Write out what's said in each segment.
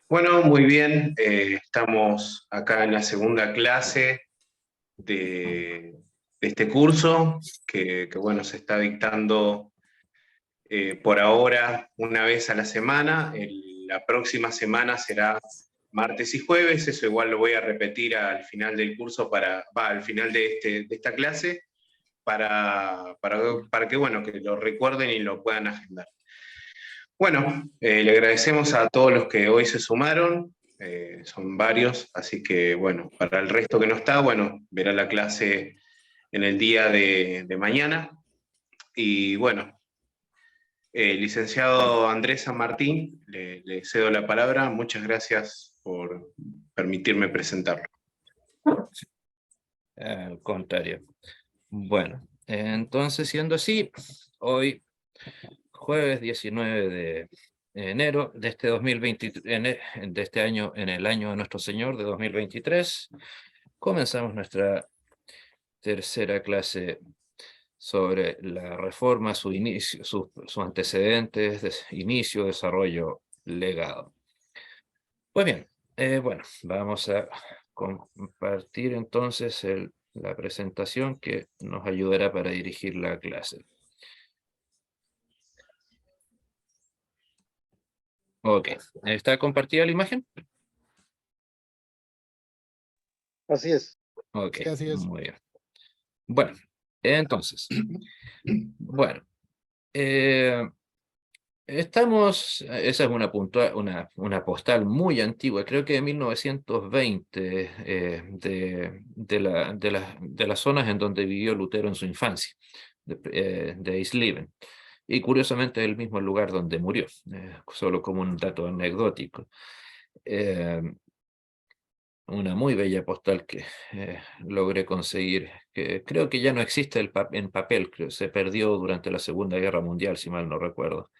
Bueno, muy bien. Estamos acá en la segunda clase de este curso bueno, se está dictando por ahora una vez a la semana. La próxima semana será martes y jueves. Eso igual lo voy a repetir al final del curso, al final de esta clase, para que, bueno, que lo recuerden y lo puedan agendar. Bueno, le agradecemos a todos los que hoy se sumaron, son varios, así que bueno, para el resto que no está, bueno, verá la clase en el día de mañana. Y bueno, licenciado Andrés San Martín, le cedo la palabra. Muchas gracias por permitirme presentarlo. Al contrario. Bueno, entonces siendo así, hoy jueves 19 de enero de este 2023, de este año, en el año de nuestro Señor de 2023, comenzamos nuestra tercera clase sobre la reforma, su inicio, sus antecedentes, inicio, desarrollo, legado. Pues bien, bueno, vamos a compartir entonces la presentación que nos ayudará para dirigir la clase. Ok, ¿está compartida la imagen? Así es. Ok, Sí, así es. muy bien. Bueno, entonces, bueno, esa es una postal muy antigua, creo que de 1920, de las zonas en donde vivió Lutero en su infancia, de Eisleben. Y curiosamente el mismo lugar donde murió, solo como un dato anecdótico. Una muy bella postal que logré conseguir, que creo que ya no existe en papel, se perdió durante la Segunda Guerra Mundial, si mal no recuerdo.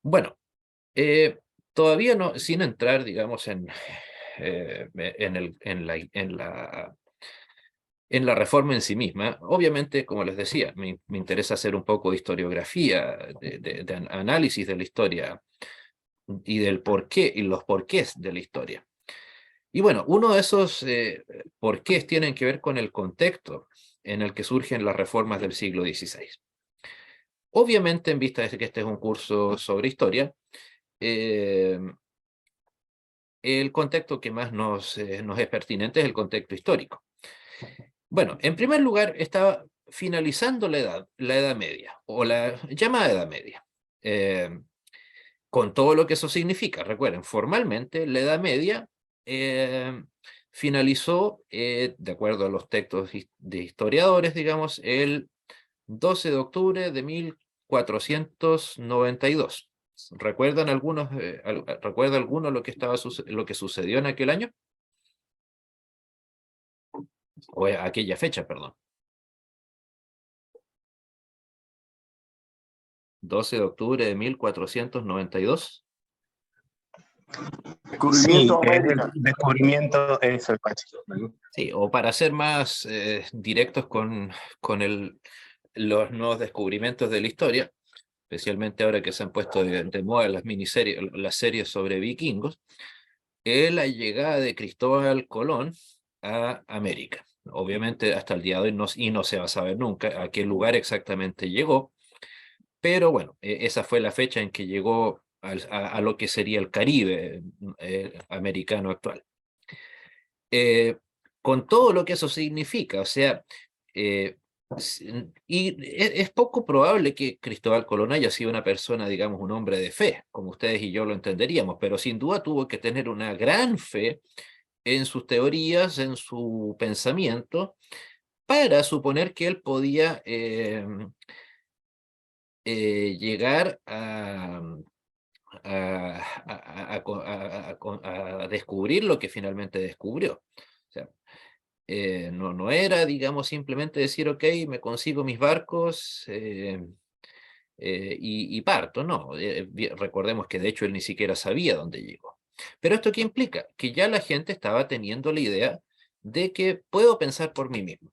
Bueno, todavía no, sin entrar, digamos, en la reforma en sí misma, obviamente, como les decía, me interesa hacer un poco de historiografía, de análisis de la historia y del porqué y los porqués de la historia. Y bueno, uno de esos porqués tienen que ver con el contexto en el que surgen las reformas del siglo XVI. Obviamente, en vista de que este es un curso sobre historia, el contexto que más nos es pertinente es el contexto histórico. Bueno, en primer lugar, estaba finalizando la Edad Media, o la llamada Edad Media, con todo lo que eso significa. Recuerden, formalmente, la Edad Media finalizó, de acuerdo a los textos de historiadores, digamos, el 12 de octubre de 1492. ¿Recuerdan algunos, ¿recuerda alguno lo que sucedió en aquel año? O aquella fecha, perdón. 12 de octubre de 1492. Descubrimiento, descubrimiento es el Pacheco. Sí, o para ser más directos con los nuevos descubrimientos de la historia, especialmente ahora que se han puesto de moda las miniseries, las series sobre vikingos, es la llegada de Cristóbal Colón a América. Obviamente hasta el día de hoy no se va a saber nunca a qué lugar exactamente llegó, pero bueno, esa fue la fecha en que llegó a lo que sería el Caribe americano actual. Con todo lo que eso significa, o sea, es poco probable que Cristóbal Colón haya sido una persona, digamos, un hombre de fe, como ustedes y yo lo entenderíamos, pero sin duda tuvo que tener una gran fe en sus teorías, en su pensamiento, para suponer que él podía llegar a descubrir lo que finalmente descubrió. O sea, no era, digamos, simplemente decir, ok, me consigo mis barcos y parto, no. Recordemos que de hecho él ni siquiera sabía dónde llegó. Pero ¿esto qué implica? Que ya la gente estaba teniendo la idea de que puedo pensar por mí mismo.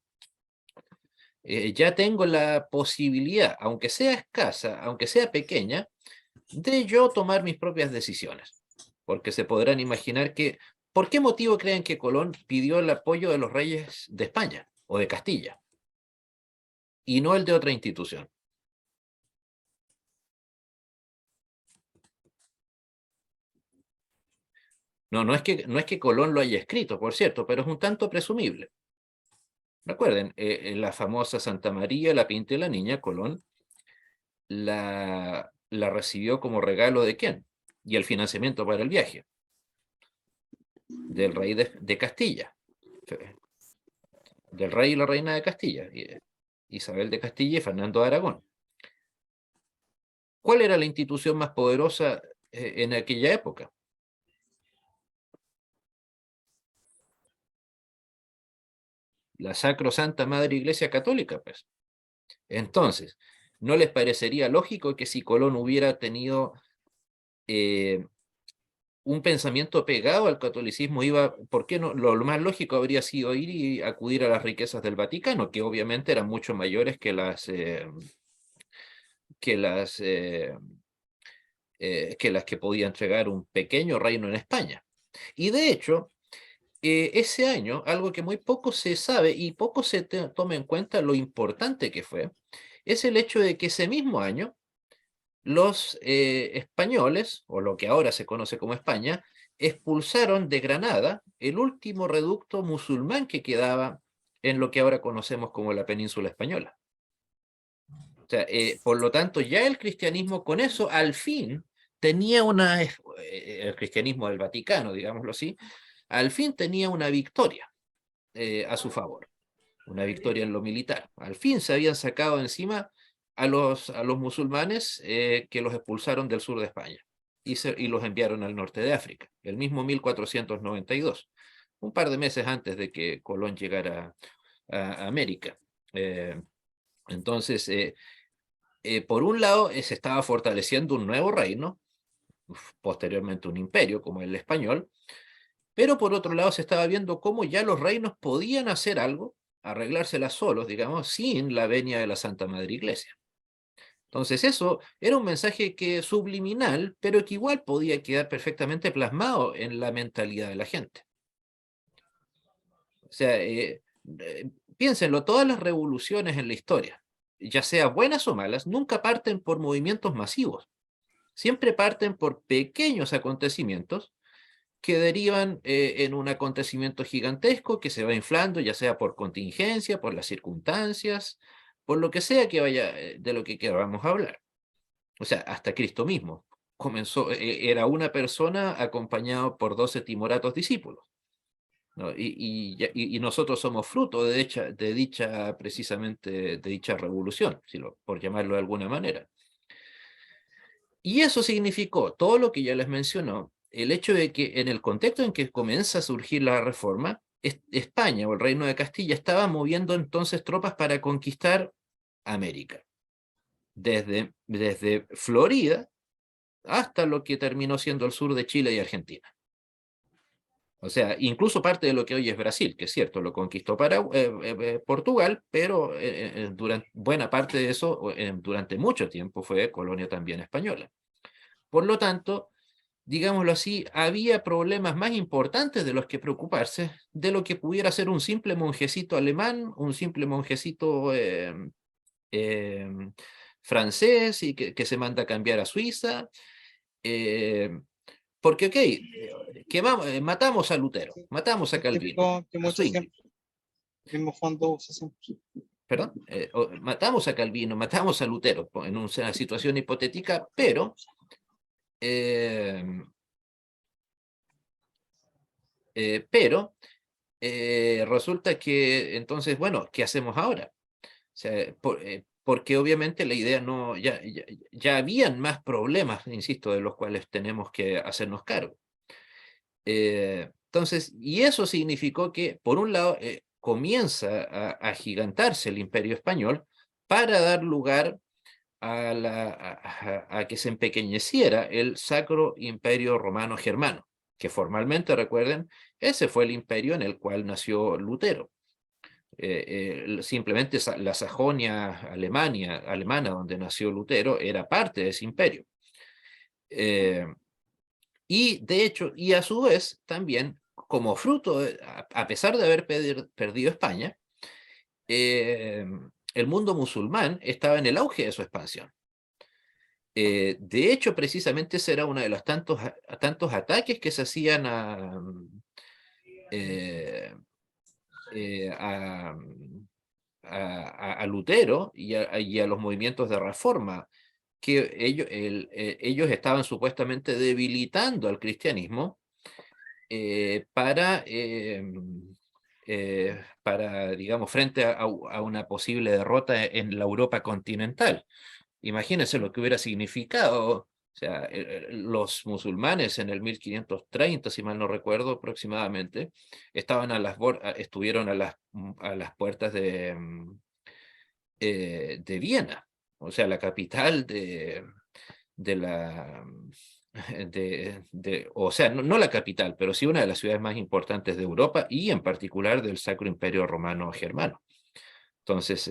Ya tengo la posibilidad, aunque sea escasa, aunque sea pequeña, de yo tomar mis propias decisiones. Porque se podrán imaginar que, ¿por qué motivo creen que Colón pidió el apoyo de los reyes de España o de Castilla y no el de otra institución? No es que Colón lo haya escrito, por cierto, pero es un tanto presumible. Recuerden, la famosa Santa María, la Pinta y la Niña, Colón la recibió como regalo ¿de quién? Y el financiamiento para el viaje del rey de Castilla, del rey y la reina de Castilla, Isabel de Castilla y Fernando de Aragón. ¿Cuál era la institución más poderosa en aquella época? La Sacrosanta Madre Iglesia Católica, pues. Entonces, ¿no les parecería lógico que si Colón hubiera tenido un pensamiento pegado al catolicismo, ¿por qué no? Lo más lógico habría sido ir y acudir a las riquezas del Vaticano, que obviamente eran mucho mayores que las que podía entregar un pequeño reino en España. Y de hecho, ese año, algo que muy poco se sabe y poco se toma en cuenta lo importante que fue, es el hecho de que ese mismo año los españoles, o lo que ahora se conoce como España, expulsaron de Granada el último reducto musulmán que quedaba en lo que ahora conocemos como la península española. O sea, por lo tanto, ya el cristianismo con eso al fin tenía el cristianismo del Vaticano, digámoslo así, al fin tenía una victoria a su favor, una victoria en lo militar. Al fin se habían sacado encima a los musulmanes que los expulsaron del sur de España y los enviaron al norte de África, el mismo 1492, un par de meses antes de que Colón llegara a América. Entonces, por un lado, se estaba fortaleciendo un nuevo reino, posteriormente un imperio como el español, pero por otro lado se estaba viendo cómo ya los reinos podían hacer algo, arreglárselas solos, digamos, sin la venia de la Santa Madre Iglesia. Entonces eso era un mensaje que subliminal, pero que igual podía quedar perfectamente plasmado en la mentalidad de la gente. O sea, piénsenlo, todas las revoluciones en la historia, ya sea buenas o malas, nunca parten por movimientos masivos. Siempre parten por pequeños acontecimientos que derivan en un acontecimiento gigantesco que se va inflando, ya sea por contingencia, por las circunstancias, por lo que sea que vaya, de lo que queramos hablar. O sea, hasta Cristo mismo comenzó, era una persona acompañado por 12 timoratos discípulos, ¿no? Y nosotros somos fruto de dicha precisamente, de dicha revolución, por llamarlo de alguna manera. Y eso significó todo lo que ya les mencionó, el hecho de que en el contexto en que comienza a surgir la reforma, España o el Reino de Castilla estaba moviendo entonces tropas para conquistar América, desde Florida hasta lo que terminó siendo el sur de Chile y Argentina. O sea, incluso parte de lo que hoy es Brasil, que es cierto, lo conquistó Portugal, pero durante buena parte de eso, durante mucho tiempo, fue colonia también española. Por lo tanto, digámoslo así, había problemas más importantes de los que preocuparse de lo que pudiera ser un simple monjecito alemán, un simple monjecito eh, francés y que se manda a cambiar a Suiza. Porque, matamos a Lutero, matamos a Calvino, Que a muchos Zwingli, siempre, el mismo fondo usa siempre. perdón, matamos a Calvino, matamos a Lutero en una situación hipotética, pero eh, resulta que entonces, bueno, ¿qué hacemos ahora? O sea, porque obviamente la idea no, ya habían más problemas, insisto, de los cuales tenemos que hacernos cargo. Entonces, y eso significó que, por un lado, comienza a agigantarse el Imperio Español para dar lugar a que se empequeñeciera el Sacro Imperio Romano Germano, que formalmente, recuerden, ese fue el imperio en el cual nació Lutero. Simplemente la Sajonia alemana, donde nació Lutero, era parte de ese imperio. Y de hecho, y a su vez, también, como fruto, a pesar de haber perdido España, el mundo musulmán estaba en el auge de su expansión. De hecho, precisamente ese era uno de los tantos ataques que se hacían eh, eh, a, a Lutero y a los movimientos de reforma, que ellos estaban supuestamente debilitando al cristianismo para, digamos, frente a una posible derrota en la Europa continental. Imagínense lo que hubiera significado, o sea, los musulmanes en el 1530, si mal no recuerdo aproximadamente, estaban estuvieron a las puertas de Viena, o sea, la capital de la... o sea, no la capital, pero sí una de las ciudades más importantes de Europa y en particular del Sacro Imperio Romano Germano. Entonces,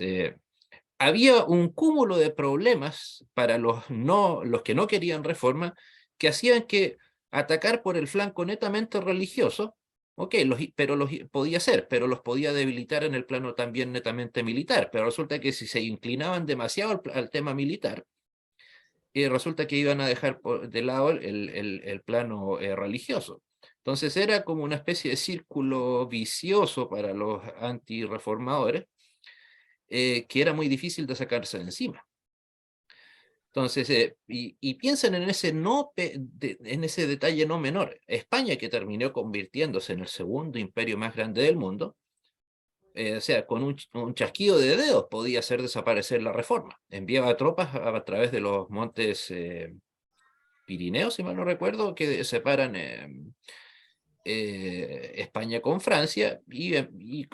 había un cúmulo de problemas para los que no querían reforma, que hacían que atacar por el flanco netamente religioso, podía ser, pero los podía debilitar en el plano también netamente militar. Pero resulta que si se inclinaban demasiado al tema militar, resulta que iban a dejar de lado el plano religioso. Entonces era como una especie de círculo vicioso para los antirreformadores, que era muy difícil de sacarse de encima. Entonces, y piensen en en ese detalle no menor. España, que terminó convirtiéndose en el segundo imperio más grande del mundo, o sea, con un chasquido de dedos podía hacer desaparecer la reforma. Enviaba tropas a través de los montes Pirineos, si mal no recuerdo, que separan España con Francia y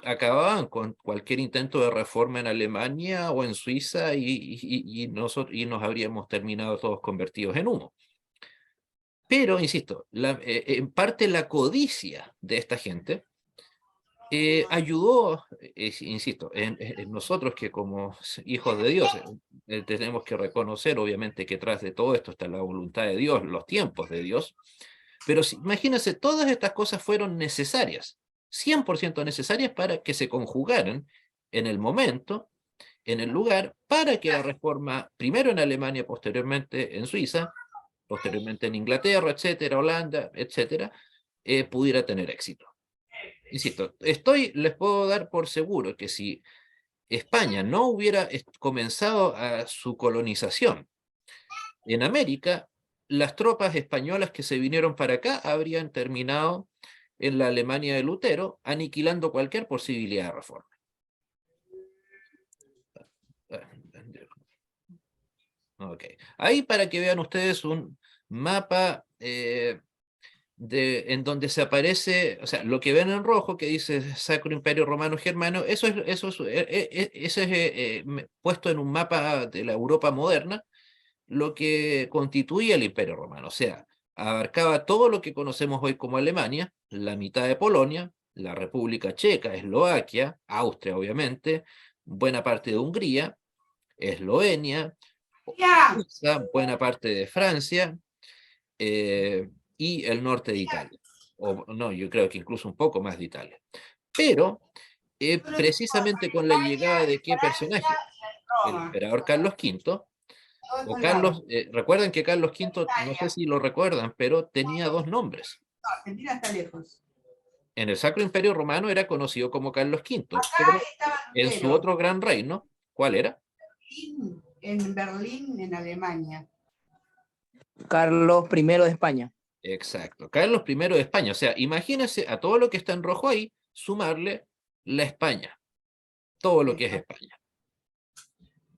acababan con cualquier intento de reforma en Alemania o en Suiza y nos habríamos terminado todos convertidos en humo. Pero, insisto, en parte la codicia de esta gente ayudó, insisto, en nosotros que como hijos de Dios tenemos que reconocer obviamente que tras de todo esto está la voluntad de Dios, los tiempos de Dios. Pero imagínense, todas estas cosas fueron necesarias, 100% necesarias para que se conjugaran en el momento, en el lugar, para que la reforma, primero en Alemania, posteriormente en Suiza, posteriormente en Inglaterra, etcétera, Holanda, etcétera, pudiera tener éxito. Insisto, les puedo dar por seguro que si España no hubiera comenzado a su colonización en América, las tropas españolas que se vinieron para acá habrían terminado en la Alemania de Lutero, aniquilando cualquier posibilidad de reforma. Okay. Ahí para que vean ustedes un mapa en donde se aparece, o sea, lo que ven en rojo que dice Sacro Imperio Romano Germano, eso es puesto en un mapa de la Europa moderna, lo que constituía el Imperio Romano, o sea, abarcaba todo lo que conocemos hoy como Alemania, la mitad de Polonia, la República Checa, Eslovaquia, Austria obviamente, buena parte de Hungría, Eslovenia, buena parte de Francia y el norte de Italia. O no, yo creo que incluso un poco más de Italia. Pero precisamente con la llegada de qué personaje, el emperador Carlos V, o Carlos, recuerden que Carlos V, no sé si lo recuerdan, pero tenía dos nombres. Argentina está lejos. En el Sacro Imperio Romano era conocido como Carlos V, pero en su otro gran reino, ¿cuál era? En Berlín, en Alemania. Carlos I de España. Exacto, Carlos I de España. O sea, imagínense a todo lo que está en rojo ahí, sumarle la España, todo lo que es España.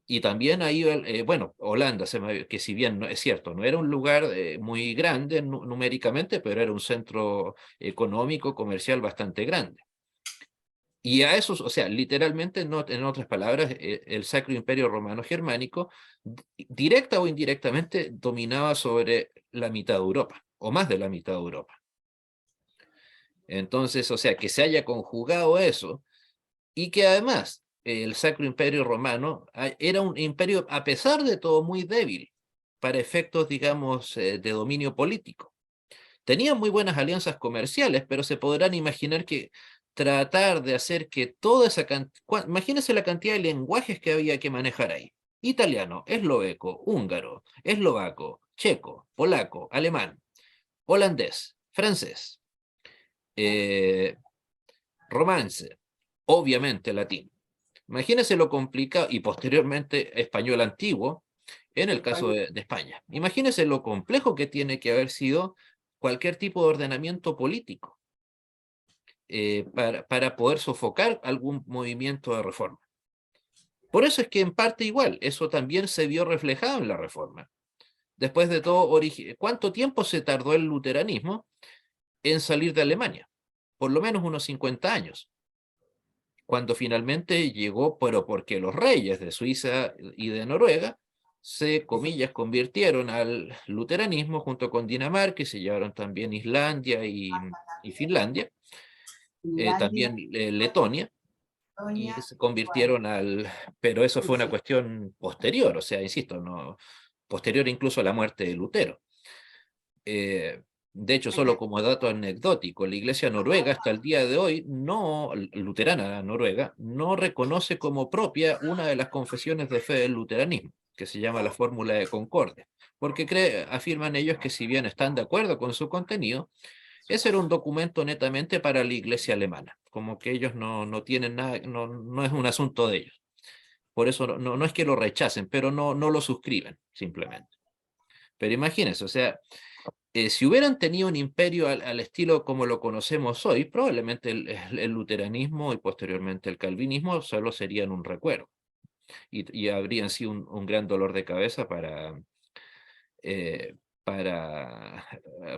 Y también ahí, bueno, Holanda, que si bien no es cierto, no era un lugar muy grande numéricamente, pero era un centro económico, comercial bastante grande. Y a esos, o sea, literalmente, en otras palabras, el Sacro Imperio Romano Germánico, directa o indirectamente, dominaba sobre la mitad de Europa, o más de la mitad de Europa. Entonces, o sea, que se haya conjugado eso, y que además el Sacro Imperio Romano era un imperio, a pesar de todo, muy débil. para efectos, digamos, de dominio político. Tenían muy buenas alianzas comerciales, pero se podrán imaginar que tratar de hacer que toda esa cantidad, imagínense la cantidad de lenguajes que había que manejar ahí. Italiano, esloveco, húngaro, eslovaco, checo, polaco, alemán, holandés, francés, eh, romance, obviamente latín. Imagínense lo complicado, y posteriormente español antiguo, en el caso de España. Imagínense lo complejo que tiene que haber sido cualquier tipo de ordenamiento político para poder sofocar algún movimiento de reforma. Por eso es que en parte igual, eso también se vio reflejado en la reforma. Después de todo, ¿cuánto tiempo se tardó el luteranismo en salir de Alemania? Por lo menos unos 50 años. Cuando finalmente llegó, pero porque los reyes de Suiza y de Noruega se, comillas, convirtieron al luteranismo junto con Dinamarca, y se llevaron también Islandia y Finlandia, también Letonia, y se convirtieron pero eso fue una cuestión posterior, o sea, insisto, no, posterior incluso a la muerte de Lutero. De hecho, solo como dato anecdótico, la iglesia noruega hasta el día de hoy, luterana noruega, no reconoce como propia una de las confesiones de fe del luteranismo, que se llama la Fórmula de Concordia, porque afirman ellos que si bien están de acuerdo con su contenido, ese era un documento netamente para la iglesia alemana, como que ellos no tienen nada, no es un asunto de ellos. Por eso no es que lo rechacen, pero no lo suscriben, simplemente. Pero imagínense, o sea, si hubieran tenido un imperio al estilo como lo conocemos hoy, probablemente el luteranismo y posteriormente el calvinismo solo serían un recuerdo, y habrían sido un gran dolor de cabeza eh, para,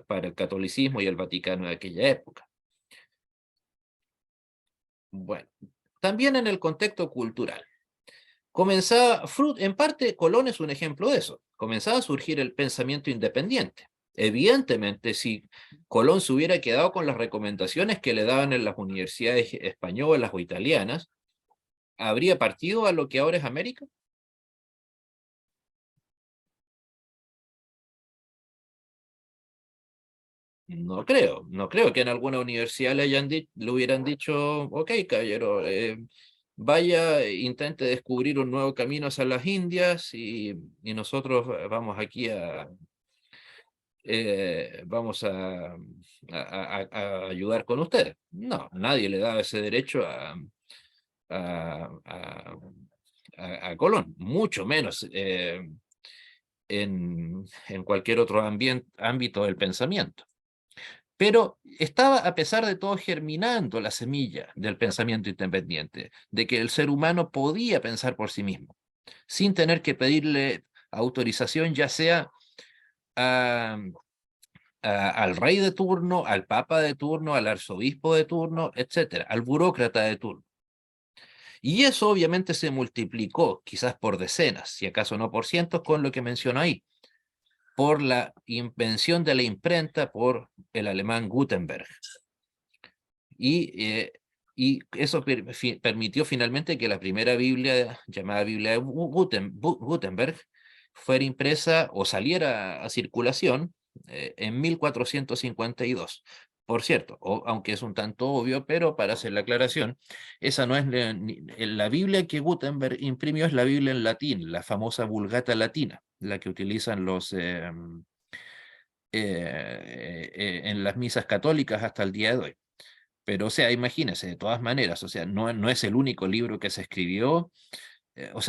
para el catolicismo y el Vaticano de aquella época. Bueno, también en el contexto cultural. En parte, Colón es un ejemplo de eso. Comenzaba a surgir el pensamiento independiente. Evidentemente, si Colón se hubiera quedado con las recomendaciones que le daban en las universidades españolas o italianas, ¿habría partido a lo que ahora es América? No creo que en alguna universidad le hubieran dicho, ok, caballero, vaya, intente descubrir un nuevo camino hacia las Indias, y nosotros vamos a ayudar con ustedes. No, nadie le daba ese derecho a, a- a Colón, mucho menos en cualquier otro ámbito del pensamiento. Pero estaba, a pesar de todo, germinando la semilla del pensamiento independiente, de que el ser humano podía pensar por sí mismo, sin tener que pedirle autorización, ya sea a, al rey de turno, al papa de turno, al arzobispo de turno, etcétera, al burócrata de turno. Y eso obviamente se multiplicó, quizás por decenas, si acaso no por cientos, con lo que menciono ahí, por la invención de la imprenta por el alemán Gutenberg. Y eso permitió finalmente que la primera Biblia, llamada Biblia de Gutenberg, fuera impresa o saliera a circulación en 1452. Por cierto, aunque es un tanto obvio, pero para hacer la aclaración, esa no es la Biblia que Gutenberg imprimió, es la Biblia en latín, la famosa Vulgata latina, la que utilizan en las misas católicas hasta el día de hoy. Pero, o sea, imagínense, de todas maneras, o sea, no es el único libro que se escribió,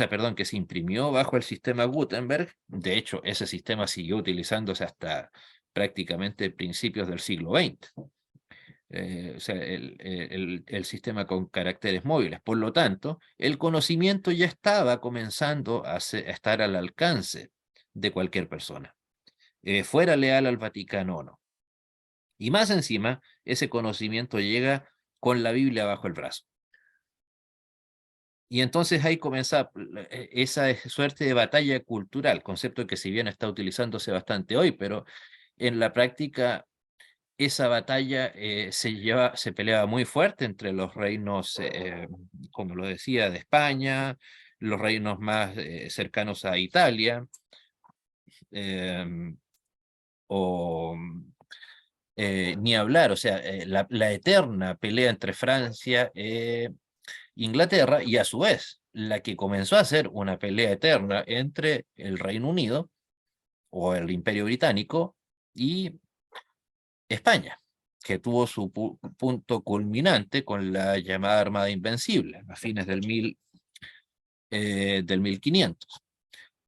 perdón, que se imprimió bajo el sistema Gutenberg. De hecho, ese sistema siguió utilizándose hasta prácticamente principios del siglo XX. O sea, el sistema con caracteres móviles. Por lo tanto, el conocimiento ya estaba comenzando a estar al alcance de cualquier persona, fuera leal al Vaticano o no. Y más encima, ese conocimiento llega con la Biblia bajo el brazo. Y entonces ahí comienza esa suerte de batalla cultural, concepto que si bien está utilizándose bastante hoy, pero en la práctica esa batalla se peleaba muy fuerte entre los reinos, como lo decía, de España, los reinos más cercanos a Italia, o ni hablar, o sea, la eterna pelea entre Francia e Inglaterra, y a su vez la que comenzó a ser una pelea eterna entre el Reino Unido o el Imperio Británico y España, que tuvo su punto culminante con la llamada Armada Invencible a fines del 1500.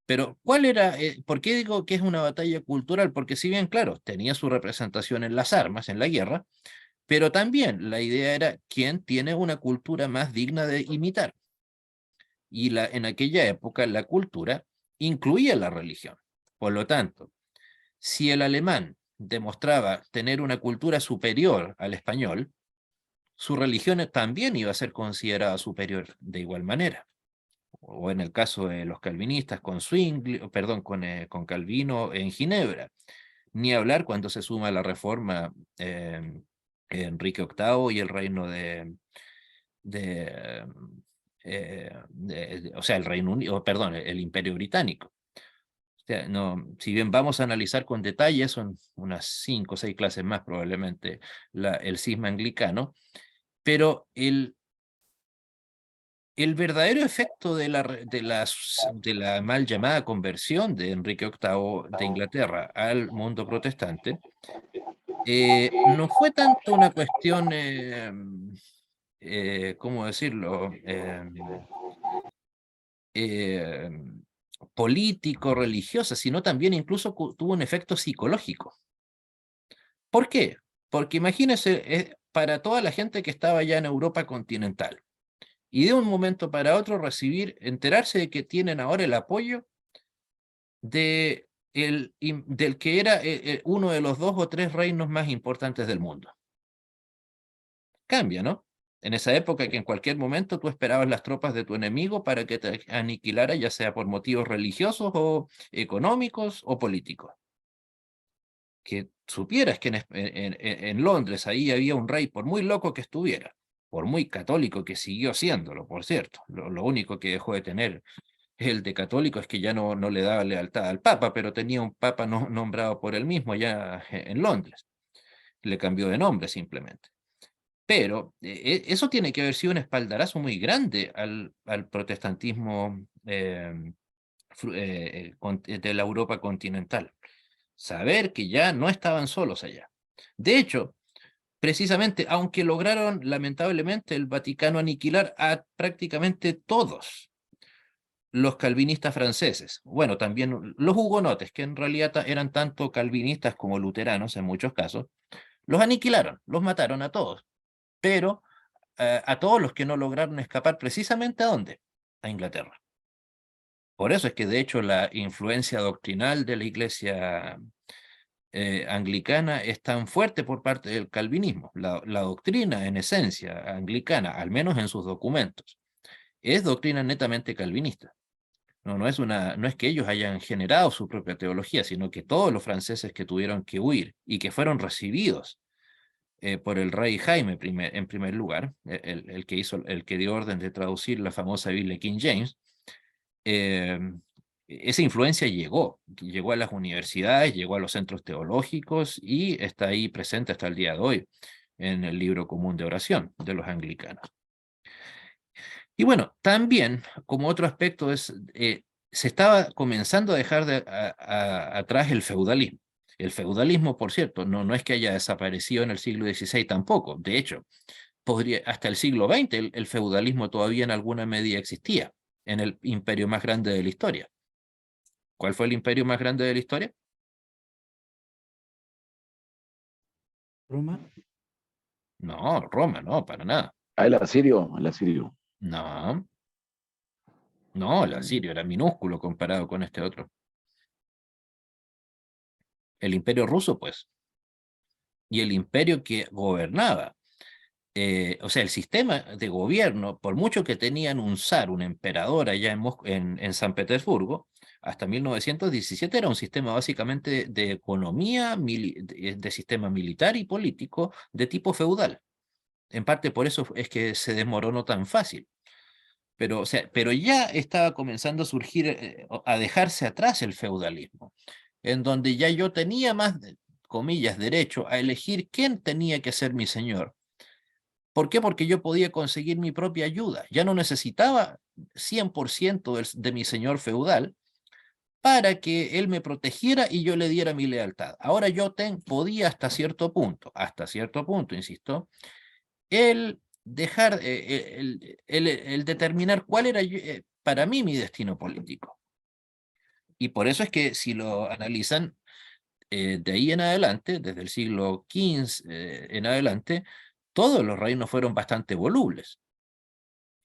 Pero, ¿cuál era? ¿Por qué digo que es una batalla cultural? Porque si bien, claro, tenía su representación en las armas, en la guerra, pero también la idea era quién tiene una cultura más digna de imitar. Y en aquella época la cultura incluía la religión. Por lo tanto, si el alemán demostraba tener una cultura superior al español, su religión también iba a ser considerada superior de igual manera. O en el caso de los calvinistas con con Calvino en Ginebra. Ni hablar cuando se suma la reforma Enrique VIII y el reino de, o sea, el Reino Unido, perdón, el Imperio Británico. O sea, no, si bien vamos a analizar con detalle, son unas 5 o 6 clases más probablemente el cisma anglicano, pero el verdadero efecto de la mal llamada conversión de Enrique VIII de Inglaterra al mundo protestante no fue tanto una cuestión, ¿cómo decirlo? Eh, político-religiosa, sino también incluso tuvo un efecto psicológico. ¿Por qué? Porque imagínense, para toda la gente que estaba ya en Europa continental, y de un momento para otro enterarse de que tienen ahora el apoyo del que era uno de los 2 o 3 reinos más importantes del mundo. Cambia, ¿no? En esa época que en cualquier momento tú esperabas las tropas de tu enemigo para que te aniquilara, ya sea por motivos religiosos o económicos o políticos. Que supieras que en Londres ahí había un rey, por muy loco que estuviera, por muy católico que siguió siéndolo, por cierto, lo único que dejó de tener el de católico es que ya no le daba lealtad al Papa, pero tenía un Papa nombrado por él mismo ya en Londres. Le cambió de nombre simplemente. Pero eso tiene que haber sido un espaldarazo muy grande al protestantismo de la Europa continental. Saber que ya no estaban solos allá. De hecho, precisamente, aunque lograron lamentablemente el Vaticano aniquilar a prácticamente todos los calvinistas franceses, bueno, también los hugonotes, que en realidad eran tanto calvinistas como luteranos en muchos casos, los aniquilaron, los mataron a todos, pero a todos los que no lograron escapar precisamente ¿a dónde? A Inglaterra. Por eso es que de hecho la influencia doctrinal de la iglesia anglicana es tan fuerte por parte del calvinismo. La doctrina en esencia anglicana, al menos en sus documentos, es doctrina netamente calvinista. No es que ellos hayan generado su propia teología, sino que todos los franceses que tuvieron que huir y que fueron recibidos por el rey Jaime en primer lugar, el que dio orden de traducir la famosa Biblia King James, esa influencia llegó a las universidades, llegó a los centros teológicos y está ahí presente hasta el día de hoy en el libro común de oración de los anglicanos. Y bueno, también como otro aspecto se estaba comenzando a dejar atrás el feudalismo. El feudalismo, por cierto, no es que haya desaparecido en el siglo XVI tampoco. De hecho, hasta el siglo XX el feudalismo todavía en alguna medida existía en el imperio más grande de la historia. ¿Cuál fue el imperio más grande de la historia? Roma. No, Roma, no, para nada. Ah, el asirio, el asirio. No, el asirio era minúsculo comparado con este otro. El imperio ruso, pues. Y el imperio que gobernaba. O sea, el sistema de gobierno, por mucho que tenían un zar, un emperador allá en San Petersburgo, hasta 1917 era un sistema básicamente de economía, de sistema militar y político de tipo feudal. En parte por eso es que se desmoronó tan fácil. Pero, o sea, pero ya estaba comenzando a surgir, a dejarse atrás el feudalismo. en donde ya yo tenía más, comillas, derecho a elegir quién tenía que ser mi señor. ¿Por qué? Porque yo podía conseguir mi propia ayuda. Ya no necesitaba 100% de mi señor feudal para que él me protegiera y yo le diera mi lealtad. Ahora yo podía hasta cierto punto, insisto, el dejar, el determinar cuál era para mí mi destino político. Y por eso es que si lo analizan de ahí en adelante, desde el siglo XV en adelante, todos los reinos fueron bastante volubles,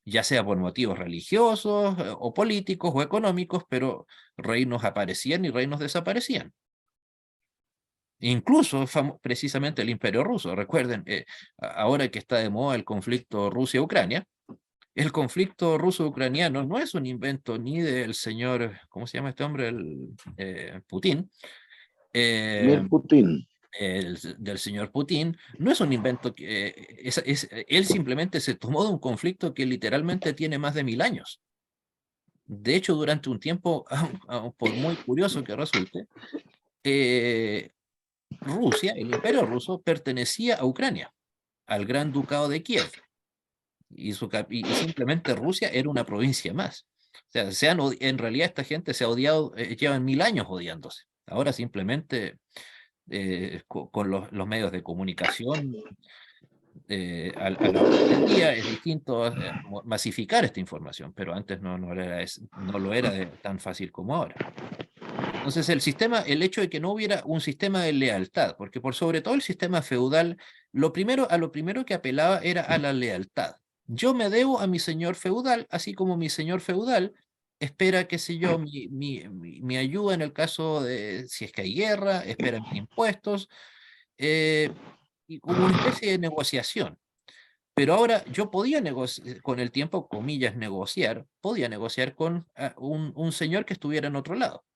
ya sea por motivos religiosos o políticos o económicos, pero reinos aparecían y reinos desaparecían. Incluso precisamente el Imperio Ruso. Recuerden, ahora que está de moda el conflicto Rusia-Ucrania, el conflicto ruso-ucraniano no es un invento ni del señor, ¿cómo se llama este hombre? Putin. Vladimir Putin. Del señor Putin, no es un invento que él simplemente se tomó de un conflicto que literalmente tiene más de 1000 años. De hecho, durante un tiempo, por muy curioso que resulte, Rusia, el Imperio Ruso, pertenecía a Ucrania, al Gran Ducado de Kiev, y simplemente Rusia era una provincia más. O sea, en realidad esta gente se ha odiado, llevan 1000 años odiándose. Ahora simplemente con los medios de comunicación a la orden del día es distinto masificar esta información, pero antes no lo era tan fácil como ahora. Entonces el hecho de que no hubiera un sistema de lealtad, porque por sobre todo el sistema feudal, a lo primero que apelaba era a la lealtad. Yo me debo a mi señor feudal, así como mi señor feudal espera, qué sé yo, mi ayuda en el caso de si es que hay guerra, espera mis impuestos, y como una especie de negociación. Pero ahora yo podía negociar, con el tiempo, comillas, podía negociar con un señor que estuviera en otro lado.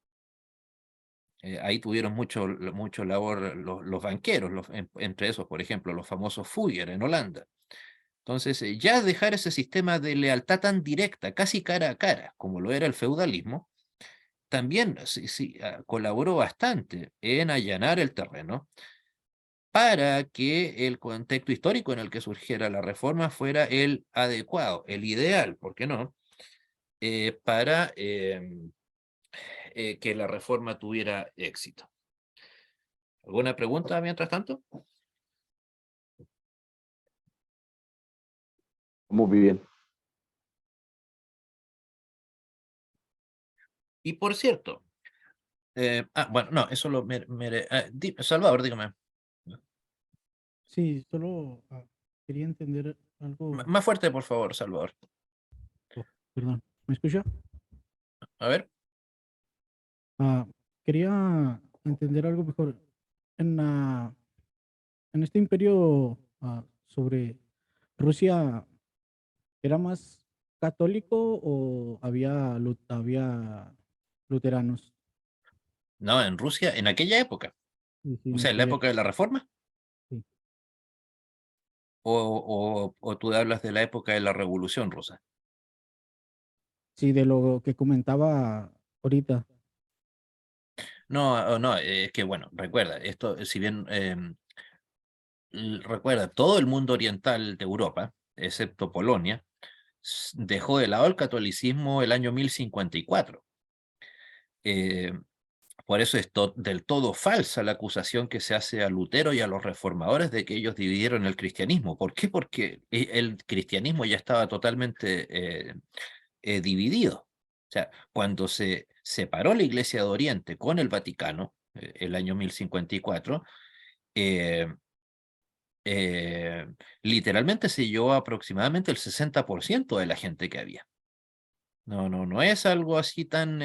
Ahí tuvieron mucho labor los banqueros, entre esos, por ejemplo, los famosos Fugger en Holanda. Entonces, ya dejar ese sistema de lealtad tan directa, casi cara a cara, como lo era el feudalismo, también sí, colaboró bastante en allanar el terreno para que el contexto histórico en el que surgiera la reforma fuera el adecuado, el ideal, ¿por qué no? Para que la reforma tuviera éxito. ¿Alguna pregunta mientras tanto? Muy bien. Y por cierto, bueno, no, eso Salvador, dígame. Sí, solo quería entender algo. Más fuerte, por favor, Salvador. Oh, perdón, ¿me escucha? A ver. Ah, quería entender algo mejor. En, en este imperio sobre Rusia, ¿era más católico o había luteranos? No, en Rusia, en aquella época, Sí, sí, o en sea, en la aquella época de la Reforma, sí. o tú hablas de la época de la Revolución Rusa. Sí, de lo que comentaba ahorita. No, no, es que bueno, recuerda, esto, si bien recuerda, todo el mundo oriental de Europa, excepto Polonia, dejó de lado el catolicismo el año 1054. Eh, por eso es del todo falsa la acusación que se hace a Lutero y a los reformadores de que ellos dividieron el cristianismo. ¿Por qué? Porque el cristianismo ya estaba totalmente dividido. O sea, cuando se separó la Iglesia de Oriente con el Vaticano, el año 1054, eh, literalmente se llevó aproximadamente el 60% de la gente que había. No es algo así tan,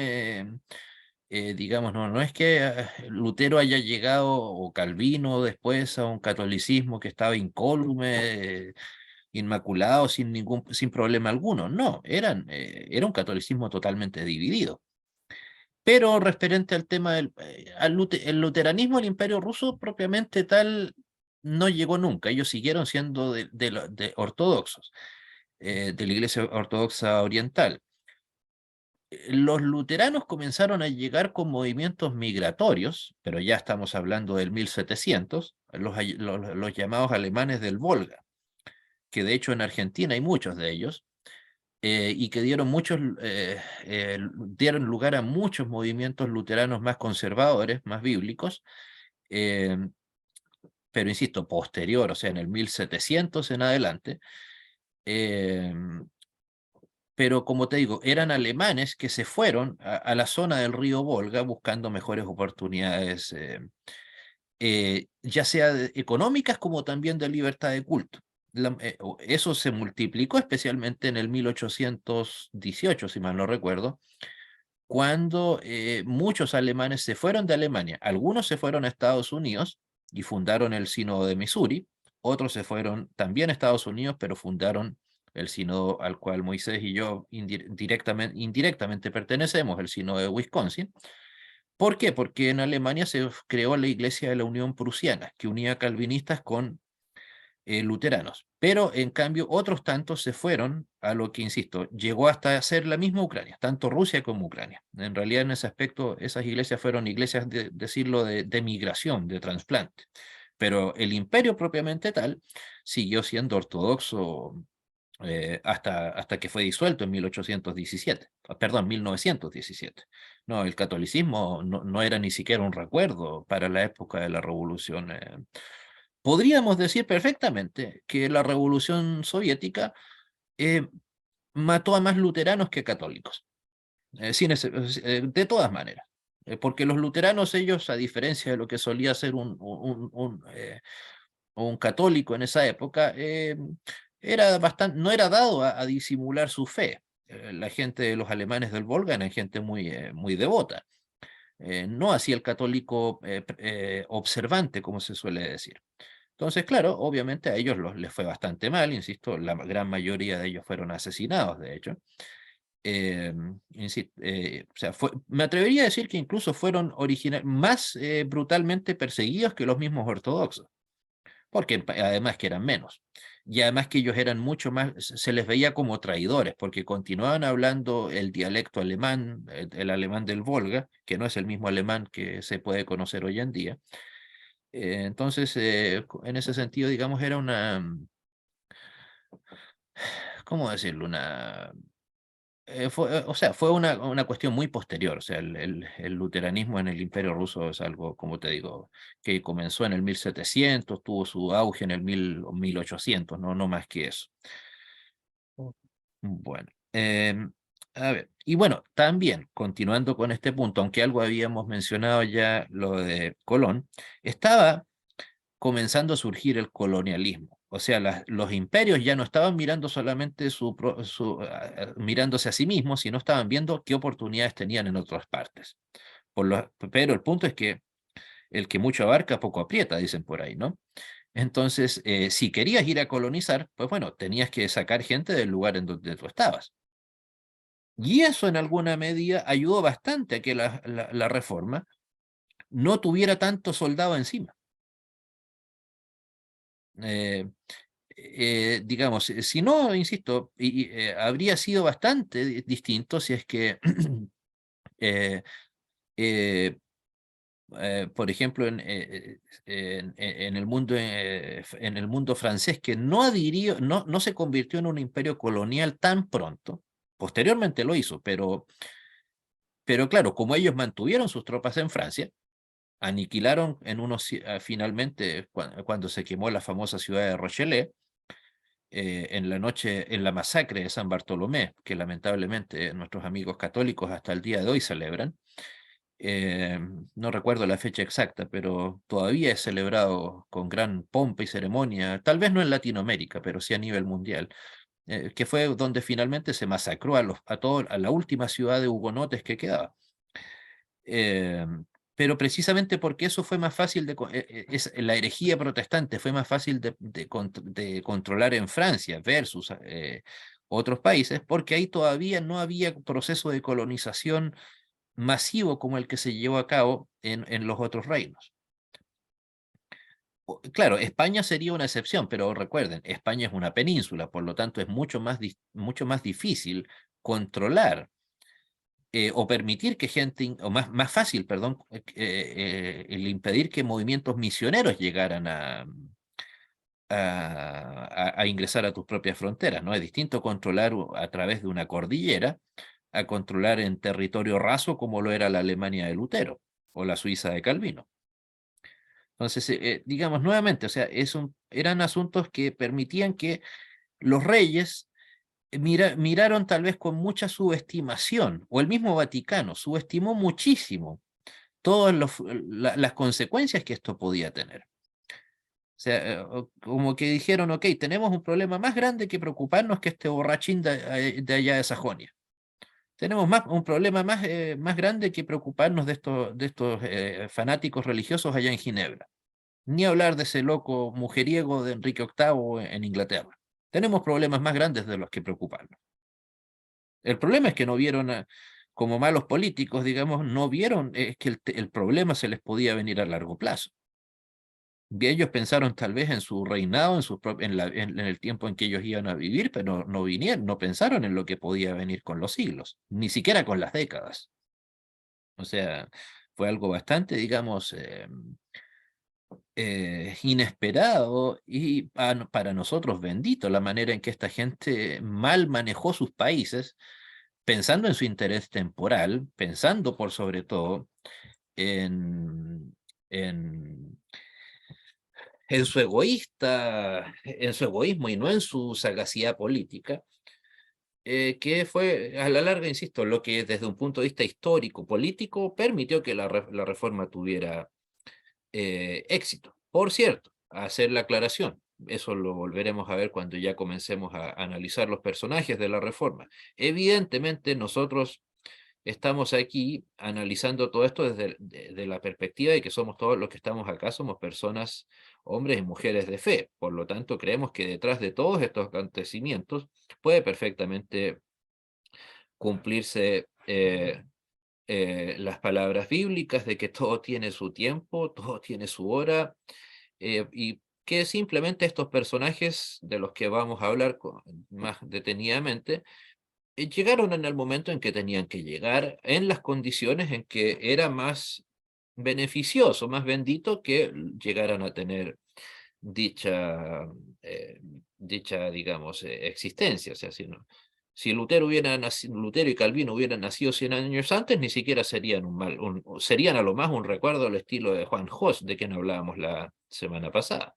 digamos, no es que Lutero haya llegado o Calvino después a un catolicismo que estaba incólume, inmaculado, sin problema alguno. No, era un catolicismo totalmente dividido. Pero referente al tema el luteranismo, el Imperio Ruso propiamente tal, no llegó nunca. Ellos siguieron siendo de ortodoxos, de la Iglesia Ortodoxa Oriental. los luteranos comenzaron a llegar con movimientos migratorios, pero ya estamos hablando del 1700, los llamados alemanes del Volga, que de hecho en Argentina hay muchos de ellos, y que dieron lugar a muchos movimientos luteranos más conservadores, más bíblicos, eh, pero insisto, posterior, o sea, en el 1700 en adelante. Pero como te digo, eran alemanes que se fueron a la zona del río Volga buscando mejores oportunidades, ya sea económicas como también de libertad de culto. Eso se multiplicó especialmente en el 1818, si mal no recuerdo, cuando muchos alemanes se fueron de Alemania. Algunos se fueron a Estados Unidos y fundaron el Sínodo de Missouri, otros se fueron también a Estados Unidos, pero fundaron el sínodo al cual Moisés y yo indirectamente pertenecemos, el sínodo de Wisconsin. ¿Por qué? Porque en Alemania se creó la Iglesia de la Unión Prusiana, que unía calvinistas con luteranos. Pero en cambio otros tantos se fueron a lo que, insisto, llegó hasta ser la misma Ucrania, tanto Rusia como Ucrania. En realidad en ese aspecto esas iglesias fueron iglesias, decirlo, de migración, de trasplante. Pero el imperio propiamente tal siguió siendo ortodoxo hasta que fue disuelto en 1817, perdón, 1917. No, el catolicismo no era ni siquiera un recuerdo para la época de la Revolución. Podríamos decir perfectamente que la Revolución Soviética mató a más luteranos que católicos, de todas maneras. Porque los luteranos, ellos, a diferencia de lo que solía ser un católico en esa época, no era dado a disimular su fe. La gente de los alemanes del Volga eran gente muy devota. No así el católico observante, como se suele decir. Entonces, claro, obviamente a ellos les fue bastante mal, insisto, la gran mayoría de ellos fueron asesinados, de hecho. O sea, me atrevería a decir que incluso fueron más brutalmente perseguidos que los mismos ortodoxos, porque además que eran menos. Y además que ellos eran mucho más, se les veía como traidores, porque continuaban hablando el dialecto alemán, el alemán del Volga, que no es el mismo alemán que se puede conocer hoy en día. Entonces, en ese sentido, digamos, era ¿cómo decirlo? O sea, fue una cuestión muy posterior. O sea, el luteranismo en el Imperio Ruso es algo, como te digo, que comenzó en el 1700, tuvo su auge en el 1800, no más que eso. Bueno, a ver, y bueno, también, continuando con este punto, aunque algo habíamos mencionado ya, lo de Colón, estaba comenzando a surgir el colonialismo. O sea, los imperios ya no estaban mirando solamente mirándose a sí mismos, sino estaban viendo qué oportunidades tenían en otras partes. Pero el punto es que el que mucho abarca, poco aprieta, dicen por ahí, ¿no? Entonces, si querías ir a colonizar, pues bueno, tenías que sacar gente del lugar en donde tú estabas. Y eso en alguna medida ayudó bastante a que la reforma no tuviera tanto soldado encima. Digamos, si no, insisto, habría sido bastante distinto si es que, eh, eh, por ejemplo, en el mundo francés, que no adhirió, no se convirtió en un imperio colonial tan pronto, posteriormente lo hizo, pero claro, como ellos mantuvieron sus tropas en Francia, aniquilaron finalmente, cuando se quemó la famosa ciudad de Rochelle, en la masacre de San Bartolomé, que lamentablemente nuestros amigos católicos hasta el día de hoy celebran. No recuerdo la fecha exacta, pero todavía es celebrado con gran pompa y ceremonia, tal vez no en Latinoamérica, pero sí a nivel mundial, que fue donde finalmente se masacró a la última ciudad de hugonotes que quedaba. Pero precisamente porque eso fue más fácil la herejía protestante fue más fácil de controlar en Francia versus otros países, porque ahí todavía no había proceso de colonización masivo como el que se llevó a cabo en los otros reinos. Claro, España sería una excepción, pero recuerden, España es una península, por lo tanto es mucho más difícil controlar o permitir que gente, o más fácil, perdón, el impedir que movimientos misioneros llegaran a ingresar a tus propias fronteras, ¿no? Es distinto controlar a través de una cordillera a controlar en territorio raso como lo era la Alemania de Lutero o la Suiza de Calvino. Entonces, digamos nuevamente, o sea, eran asuntos que permitían que los reyes miraron tal vez con mucha subestimación, o el mismo Vaticano subestimó muchísimo todas las consecuencias que esto podía tener. O sea, como que dijeron, ok, tenemos un problema más grande que preocuparnos que este borrachín de allá de Sajonia. Tenemos un problema más grande que preocuparnos de estos fanáticos religiosos allá en Ginebra. Ni hablar de ese loco mujeriego de Enrique VIII en Inglaterra. Tenemos problemas más grandes de los que preocuparnos. El problema es que no vieron, como malos políticos, digamos, no vieron que el problema se les podía venir a largo plazo. Y ellos pensaron tal vez en su reinado, en el tiempo en que ellos iban a vivir, pero no pensaron en lo que podía venir con los siglos, ni siquiera con las décadas. O sea, fue algo bastante, digamos, inesperado y para nosotros bendito la manera en que esta gente mal manejó sus países, pensando en su interés temporal, pensando por sobre todo en, en, en su egoísmo y no en su sagacidad política, que fue a la larga, insisto, lo que desde un punto de vista histórico, político, permitió que la reforma tuviera éxito. Por cierto, hacer la aclaración, eso lo volveremos a ver cuando ya comencemos a analizar los personajes de la reforma. Evidentemente nosotros estamos aquí analizando todo esto desde la perspectiva de que somos todos los que estamos acá, somos personas, hombres y mujeres de fe. Por lo tanto, creemos que detrás de todos estos acontecimientos puede perfectamente cumplirse las palabras bíblicas de que todo tiene su tiempo, todo tiene su hora, y que simplemente estos personajes de los que vamos a hablar más detenidamente, llegaron en el momento en que tenían que llegar, en las condiciones en que era más beneficioso, más bendito que llegaran a tener dicha, eh, digamos, existencia. O sea, si Lutero Lutero y Calvino hubieran nacido 100 años antes, ni siquiera serían serían a lo más un recuerdo al estilo de Juan Hus, de quien hablábamos la semana pasada.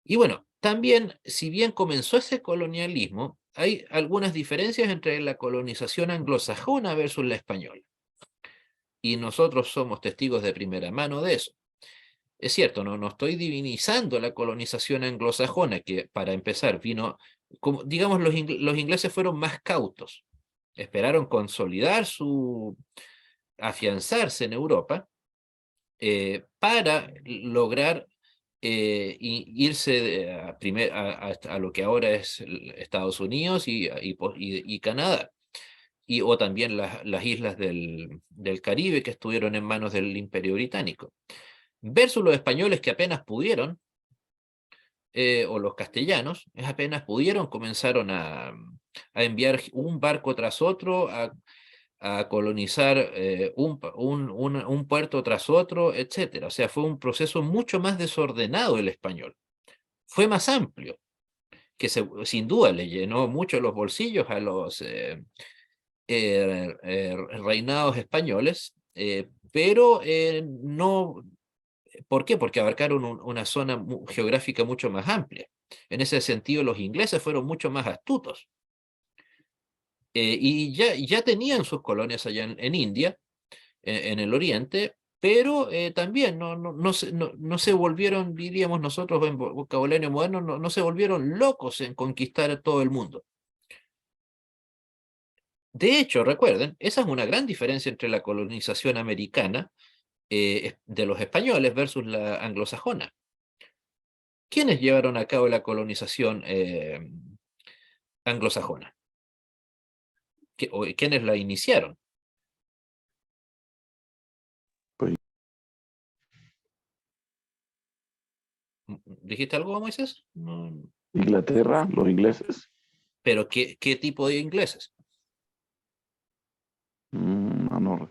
Y bueno, también, si bien comenzó ese colonialismo, hay algunas diferencias entre la colonización anglosajona versus la española. Y nosotros somos testigos de primera mano de eso. Es cierto, no estoy divinizando la colonización anglosajona, que para empezar vino, como, digamos, los ingleses fueron más cautos. Esperaron consolidar afianzarse en Europa para lograr irse a lo que ahora es Estados Unidos y Canadá, o también las islas del Caribe que estuvieron en manos del Imperio Británico, versus los españoles que apenas pudieron, o los castellanos, apenas pudieron, comenzaron a enviar un barco tras otro, a colonizar un puerto tras otro, etc. O sea, fue un proceso mucho más desordenado el español. Fue más amplio, que sin duda le llenó mucho los bolsillos a los reinados españoles, pero no. ¿Por qué? Porque abarcaron una zona geográfica mucho más amplia. En ese sentido, los ingleses fueron mucho más astutos. Y ya tenían sus colonias allá en India, en el oriente, pero también no se volvieron, diríamos nosotros en vocabulario moderno, no se volvieron locos en conquistar todo el mundo. De hecho, recuerden, esa es una gran diferencia entre la colonización americana de los españoles versus la anglosajona. ¿Quiénes llevaron a cabo la colonización anglosajona? ¿Quiénes la iniciaron? Pues, ¿Dijiste algo, Moisés? Inglaterra, los ingleses. ¿Pero qué tipo de ingleses? No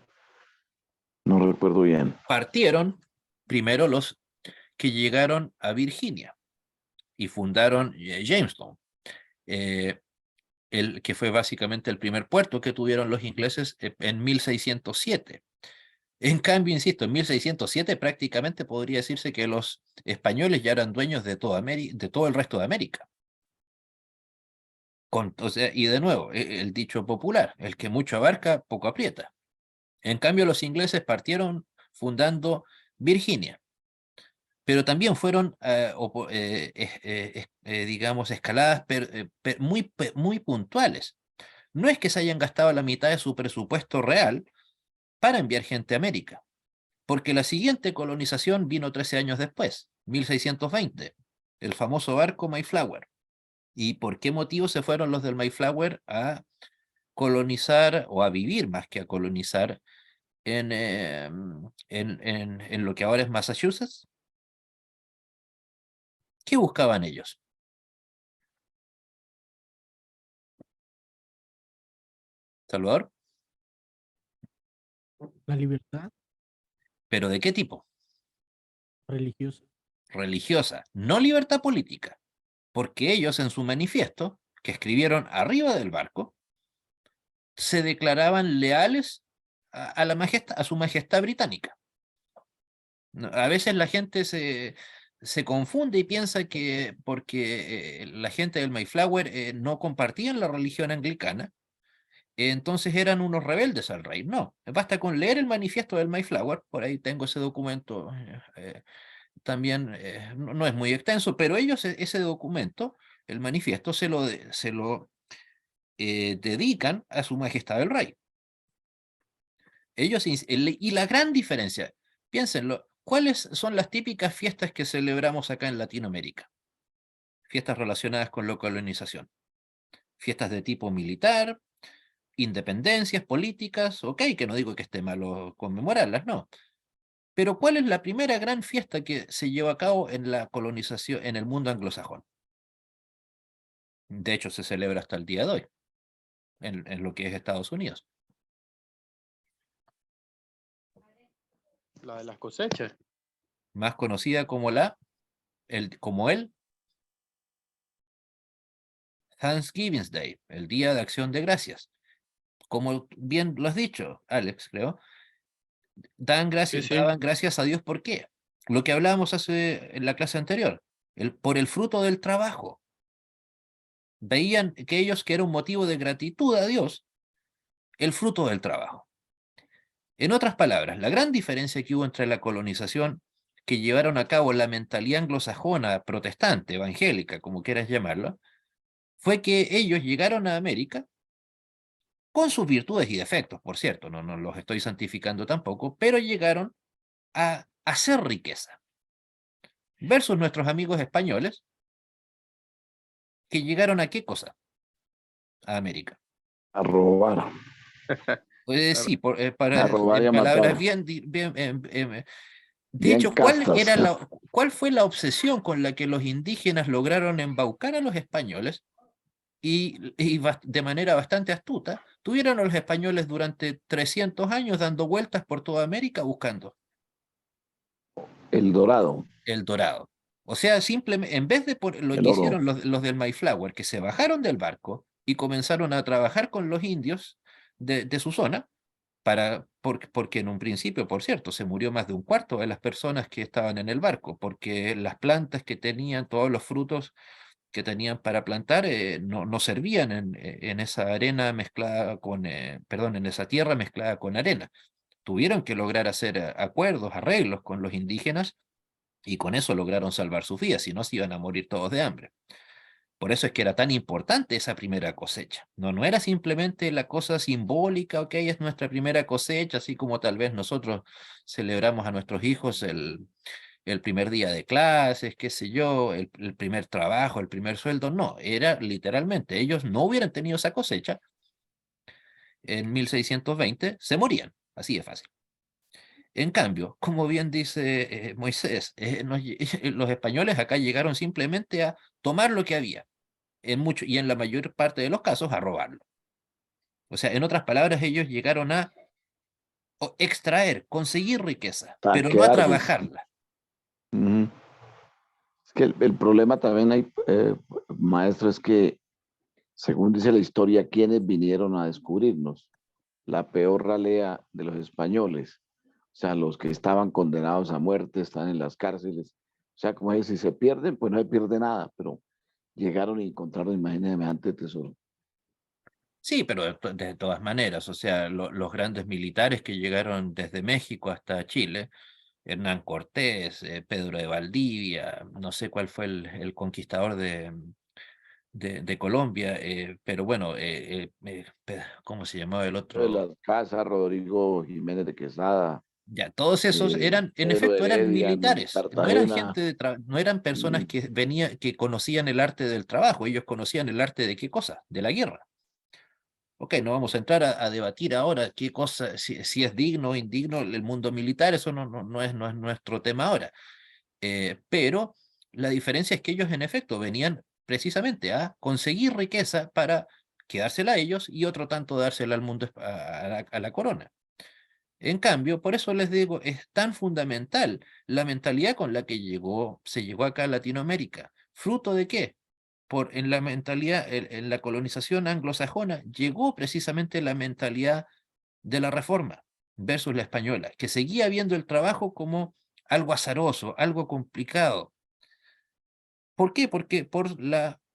recuerdo bien. Partieron primero los que llegaron a Virginia y fundaron Jamestown, que fue básicamente el primer puerto que tuvieron los ingleses en 1607. En cambio, insisto, en 1607 prácticamente podría decirse que los españoles ya eran dueños de de todo el resto de América. O sea, y de nuevo, el dicho popular, el que mucho abarca, poco aprieta. En cambio, los ingleses partieron fundando Virginia, pero también fueron, digamos, escaladas muy puntuales. No es que se hayan gastado la mitad de su presupuesto real para enviar gente a América, porque la siguiente colonización vino 13 años después, 1620, el famoso barco Mayflower. ¿Y por qué motivo se fueron los del Mayflower a colonizar, o a vivir más que a colonizar, en lo que ahora es Massachusetts? ¿Qué buscaban ellos? ¿Salvador? La libertad ¿Pero de qué tipo? religiosa. Religiosa, no libertad política, porque ellos en su manifiesto, que escribieron arriba del barco, se declaraban leales a a su majestad británica. A veces la gente se confunde y piensa que porque la gente del Mayflower no compartían la religión anglicana, entonces eran unos rebeldes al rey. No, basta con leer el manifiesto del Mayflower, por ahí tengo ese documento, también no es muy extenso, pero ellos ese documento, el manifiesto, se lo dedican a su majestad el rey. Y la gran diferencia, piénsenlo, ¿cuáles son las típicas fiestas que celebramos acá en Latinoamérica? Fiestas relacionadas con la colonización. Fiestas de tipo militar, independencias políticas, ok, que no digo que esté malo conmemorarlas, no. Pero ¿cuál es la primera gran fiesta que se llevó a cabo en la colonización, en el mundo anglosajón? De hecho, se celebra hasta el día de hoy, en lo que es Estados Unidos. La de las cosechas. Más conocida como como el Thanksgiving Day, el Día de Acción de Gracias. Como bien lo has dicho, Alex, creo, daban gracias a Dios. ¿Por qué? Lo que hablábamos en la clase anterior, por el fruto del trabajo. Veían que era un motivo de gratitud a Dios, el fruto del trabajo. En otras palabras, la gran diferencia que hubo entre la colonización que llevaron a cabo la mentalidad anglosajona, protestante, evangélica, como quieras llamarlo, fue que ellos llegaron a América con sus virtudes y defectos, por cierto, no los estoy santificando tampoco, pero llegaron a hacer riqueza. Versus nuestros amigos españoles, que llegaron a ¿qué cosa? A América. A robar. Sí, A robar y en a palabras matar. de Bien hecho, castas. ¿cuál fue la obsesión con la que los indígenas lograron embaucar a los españoles? De manera bastante astuta, tuvieron a los españoles durante 300 años dando vueltas por toda América buscando El dorado. el dorado. O sea, simplemente, en vez de lo El que oro. hicieron los del Mayflower, que se bajaron del barco y comenzaron a trabajar con los indios de su zona, porque en un principio, por cierto, se murió más de un cuarto de las personas que estaban en el barco, porque las plantas que tenían, todos los frutos que tenían para plantar, no servían en esa arena mezclada con, perdón, en esa tierra mezclada con arena. Tuvieron que lograr hacer acuerdos, arreglos con los indígenas, y con eso lograron salvar sus vidas, si no se iban a morir todos de hambre. Por eso es que era tan importante esa primera cosecha. No era simplemente la cosa simbólica, ok, es nuestra primera cosecha, así como tal vez nosotros celebramos a nuestros hijos el primer día de clases, qué sé yo, el primer trabajo, el primer sueldo. No, era literalmente, ellos no hubieran tenido esa cosecha en 1620, se morían, así de fácil. En cambio, como bien dice Moisés, los españoles acá llegaron simplemente a tomar lo que había, y en la mayor parte de los casos a robarlo. O sea, en otras palabras, ellos llegaron a extraer, conseguir riqueza, A pero no a quedarse. trabajarla. Ujú. Es que el problema también hay, maestro, es que, según dice la historia, quienes vinieron a descubrirnos, la peor ralea de los españoles, o sea, los que estaban condenados a muerte, están en las cárceles, o sea, como es, si se pierden, pues no se pierde nada, pero llegaron y encontraron, imagínense, semejante tesoro. Sí, pero de todas maneras, o sea, los grandes militares que llegaron desde México hasta Chile, Hernán Cortés, Pedro de Valdivia, no sé cuál fue el conquistador de Colombia, pero bueno, ¿cómo se llamaba el De otro? las casas, Rodrigo Jiménez de Quesada, Ya, todos esos eran, en Pedro efecto, eran Heredia en militares, no eran Cartagena. gente no eran personas Mm, que que conocían el arte del trabajo, ellos conocían el arte de qué cosa, de la guerra. Ok, no vamos a entrar a debatir ahora qué cosa, si es digno o indigno el mundo militar, eso no es nuestro tema ahora. Pero la diferencia es que ellos en efecto venían precisamente a conseguir riqueza para quedársela a ellos y otro tanto dársela al mundo, a la corona. En cambio, por eso les digo, es tan fundamental la mentalidad con la que se llegó acá a Latinoamérica. ¿Fruto de qué? En la mentalidad, en la colonización anglosajona, llegó precisamente la mentalidad de la reforma versus la española, que seguía viendo el trabajo como algo azaroso, algo complicado. ¿Por qué? Porque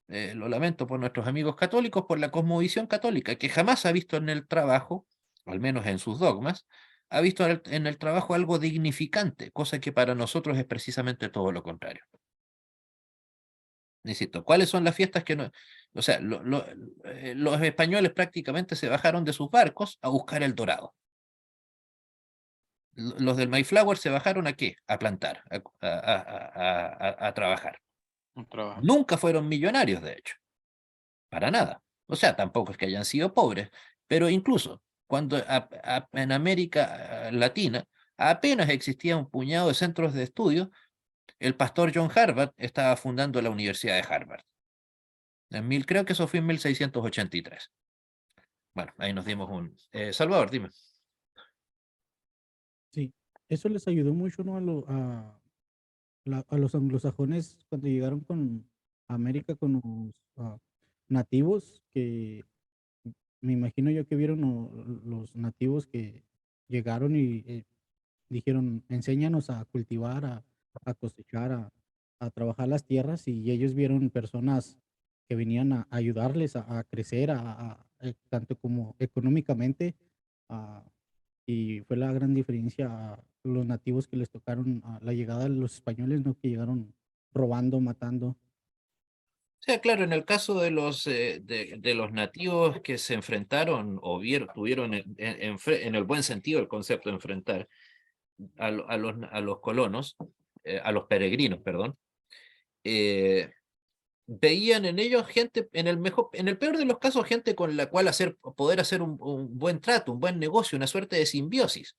lo lamento por nuestros amigos católicos, por la cosmovisión católica, que jamás ha visto en el trabajo, al menos en sus dogmas, ha visto en el trabajo algo dignificante, cosa que para nosotros es precisamente todo lo contrario. Insisto, ¿cuáles son las fiestas que no? O sea, los españoles prácticamente se bajaron de sus barcos a buscar el dorado. Los del Mayflower se bajaron ¿a qué? A plantar, a trabajar. Un trabajo. Nunca fueron millonarios, de hecho, para nada. O sea, tampoco es que hayan sido pobres, pero incluso cuando en América Latina apenas existía un puñado de centros de estudio, el pastor John Harvard estaba fundando la Universidad de Harvard. Creo que eso fue en 1683. Bueno, ahí nos dimos un... Salvador, dime. Sí, eso les ayudó mucho, ¿no? A los anglosajones cuando llegaron con América, con los nativos, que me imagino yo que vieron los nativos que llegaron y dijeron, enséñanos a cultivar, a cosechar, a trabajar las tierras, y ellos vieron personas que venían a ayudarles a crecer, tanto como económicamente, a- y fue la gran diferencia a los nativos que les tocaron a la llegada de los españoles, ¿no? Que llegaron robando, matando. O sea, claro, en el caso de los nativos que se enfrentaron o tuvieron en el buen sentido el concepto de enfrentar a los colonos, a los peregrinos, perdón, eh, veían en ellos gente, en el peor de los casos, gente con la cual poder hacer un buen trato, un buen negocio, una suerte de simbiosis.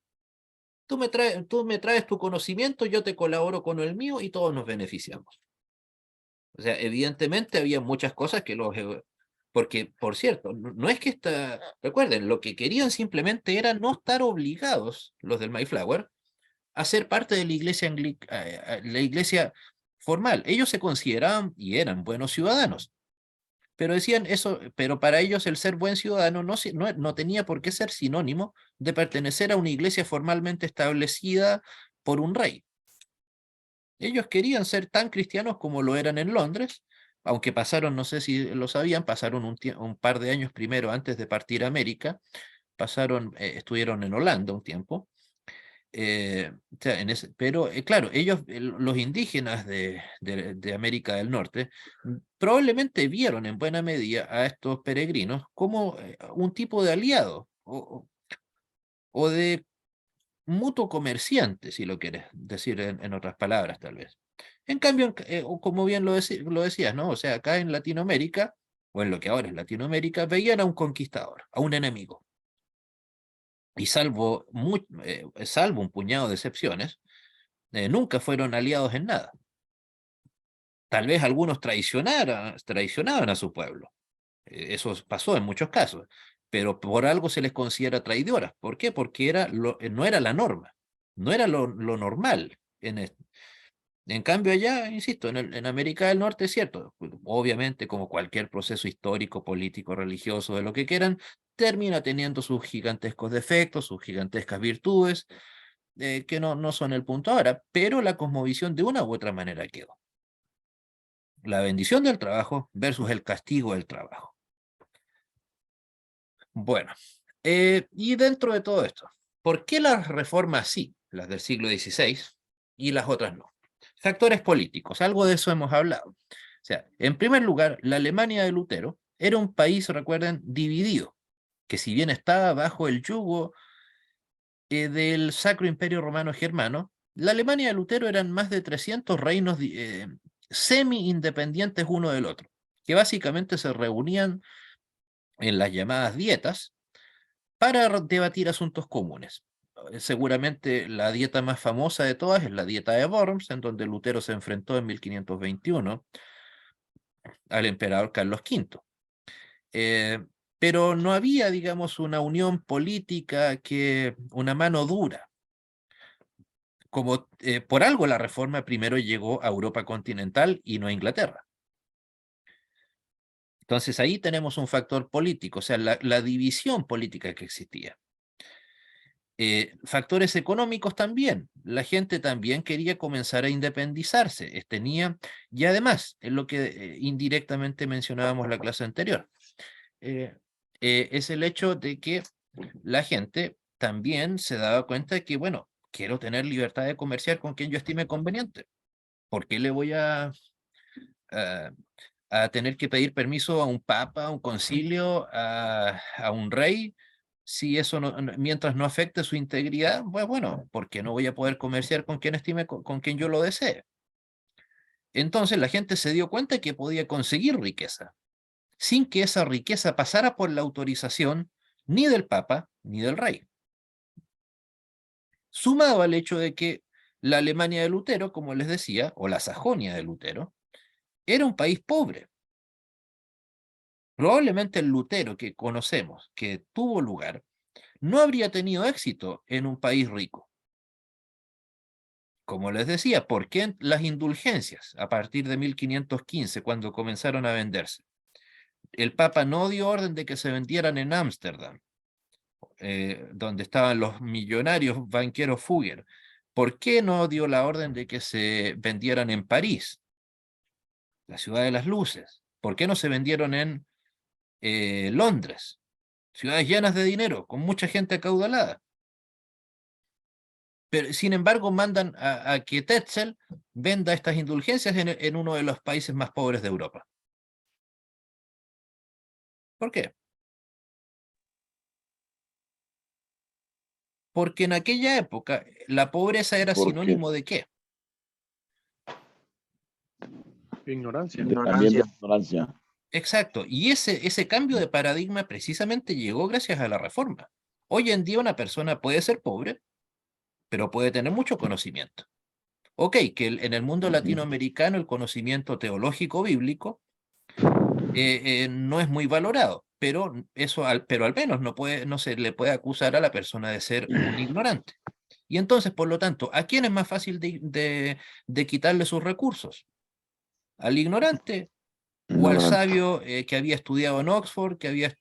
Tú me traes tu conocimiento, yo te colaboro con el mío y todos nos beneficiamos. O sea, evidentemente había muchas cosas que porque, por cierto, no es que recuerden, lo que querían simplemente era no estar obligados, los del Mayflower, a ser parte de la iglesia, la iglesia formal. Ellos se consideraban y eran buenos ciudadanos, pero decían eso, pero para ellos el ser buen ciudadano no tenía por qué ser sinónimo de pertenecer a una iglesia formalmente establecida por un rey. Ellos querían ser tan cristianos como lo eran en Londres, aunque pasaron, no sé si lo sabían, pasaron un par de años primero antes de partir a América, estuvieron en Holanda un tiempo. O sea, pero claro, ellos, los indígenas de América del Norte, probablemente vieron en buena medida a estos peregrinos como un tipo de aliado o de mutuo comerciante, si lo quieres decir en otras palabras, tal vez. En cambio, o como bien lo decías, ¿no? O sea, acá en Latinoamérica, o en lo que ahora es Latinoamérica, veían a un conquistador, a un enemigo. Y salvo un puñado de excepciones, nunca fueron aliados en nada. Tal vez algunos traicionaban a su pueblo. Eso pasó en muchos casos. pero por algo se les considera traidoras. ¿Por qué? Porque no era la norma, no era lo normal. En cambio allá, insisto, en América del Norte es cierto, obviamente como cualquier proceso histórico, político, religioso, de lo que quieran, termina teniendo sus gigantescos defectos, sus gigantescas virtudes, que no son el punto ahora, pero la cosmovisión de una u otra manera quedó. La bendición del trabajo versus el castigo del trabajo. Bueno, y dentro de todo esto, ¿por qué las reformas sí, las del siglo XVI, y las otras no? Factores políticos, algo de eso hemos hablado. O sea, en primer lugar, la Alemania de Lutero era un país, recuerden, dividido, que si bien estaba bajo el yugo del Sacro Imperio Romano Germano, la Alemania de Lutero eran más de 300 reinos semi-independientes uno del otro, que básicamente se reunían en las llamadas dietas para debatir asuntos comunes. Seguramente la dieta más famosa de todas es la dieta de Worms, en donde Lutero se enfrentó en 1521 al emperador Carlos V. Pero no había, digamos, una unión política, una mano dura. Como por algo la reforma primero llegó a Europa continental y no a Inglaterra. Entonces ahí tenemos un factor político, o sea, la división política que existía. Factores económicos también. La gente también quería comenzar a independizarse. Y además, es lo que indirectamente mencionábamos la clase anterior, es el hecho de que la gente también se daba cuenta de que, bueno, quiero tener libertad de comerciar con quien yo estime conveniente. ¿Por qué le voy a tener que pedir permiso a un papa, a un concilio, a un rey? Si eso mientras no afecte su integridad, pues bueno, porque no voy a poder comerciar con quien estime, con quien yo lo desee. Entonces la gente se dio cuenta que podía conseguir riqueza, sin que esa riqueza pasara por la autorización ni del Papa ni del Rey. Sumado al hecho de que la Alemania de Lutero, como les decía, o la Sajonia de Lutero, era un país pobre. Probablemente el Lutero que conocemos, que tuvo lugar, no habría tenido éxito en un país rico. Como les decía, ¿por qué las indulgencias a partir de 1515, cuando comenzaron a venderse? El Papa no dio orden de que se vendieran en Ámsterdam, donde estaban los millonarios banqueros Fugger. ¿Por qué no dio la orden de que se vendieran en París, la ciudad de las luces? ¿Por qué no se vendieron en Londres, ciudades llenas de dinero, con mucha gente acaudalada? Pero, sin embargo, mandan a que Tetzel venda estas indulgencias en uno de los países más pobres de Europa. ¿Por qué? Porque en aquella época la pobreza era ¿Por qué? sinónimo de ¿qué? Ignorancia. También de ignorancia. Exacto, y ese cambio de paradigma precisamente llegó gracias a la reforma. Hoy en día una persona puede ser pobre, pero puede tener mucho conocimiento. Ok, que en el mundo latinoamericano el conocimiento teológico bíblico no es muy valorado, pero pero al menos no se le puede acusar a la persona de ser un ignorante. Y entonces, por lo tanto, ¿a quién es más fácil de quitarle sus recursos? ¿Al ignorante o al sabio que había estudiado en Oxford, que había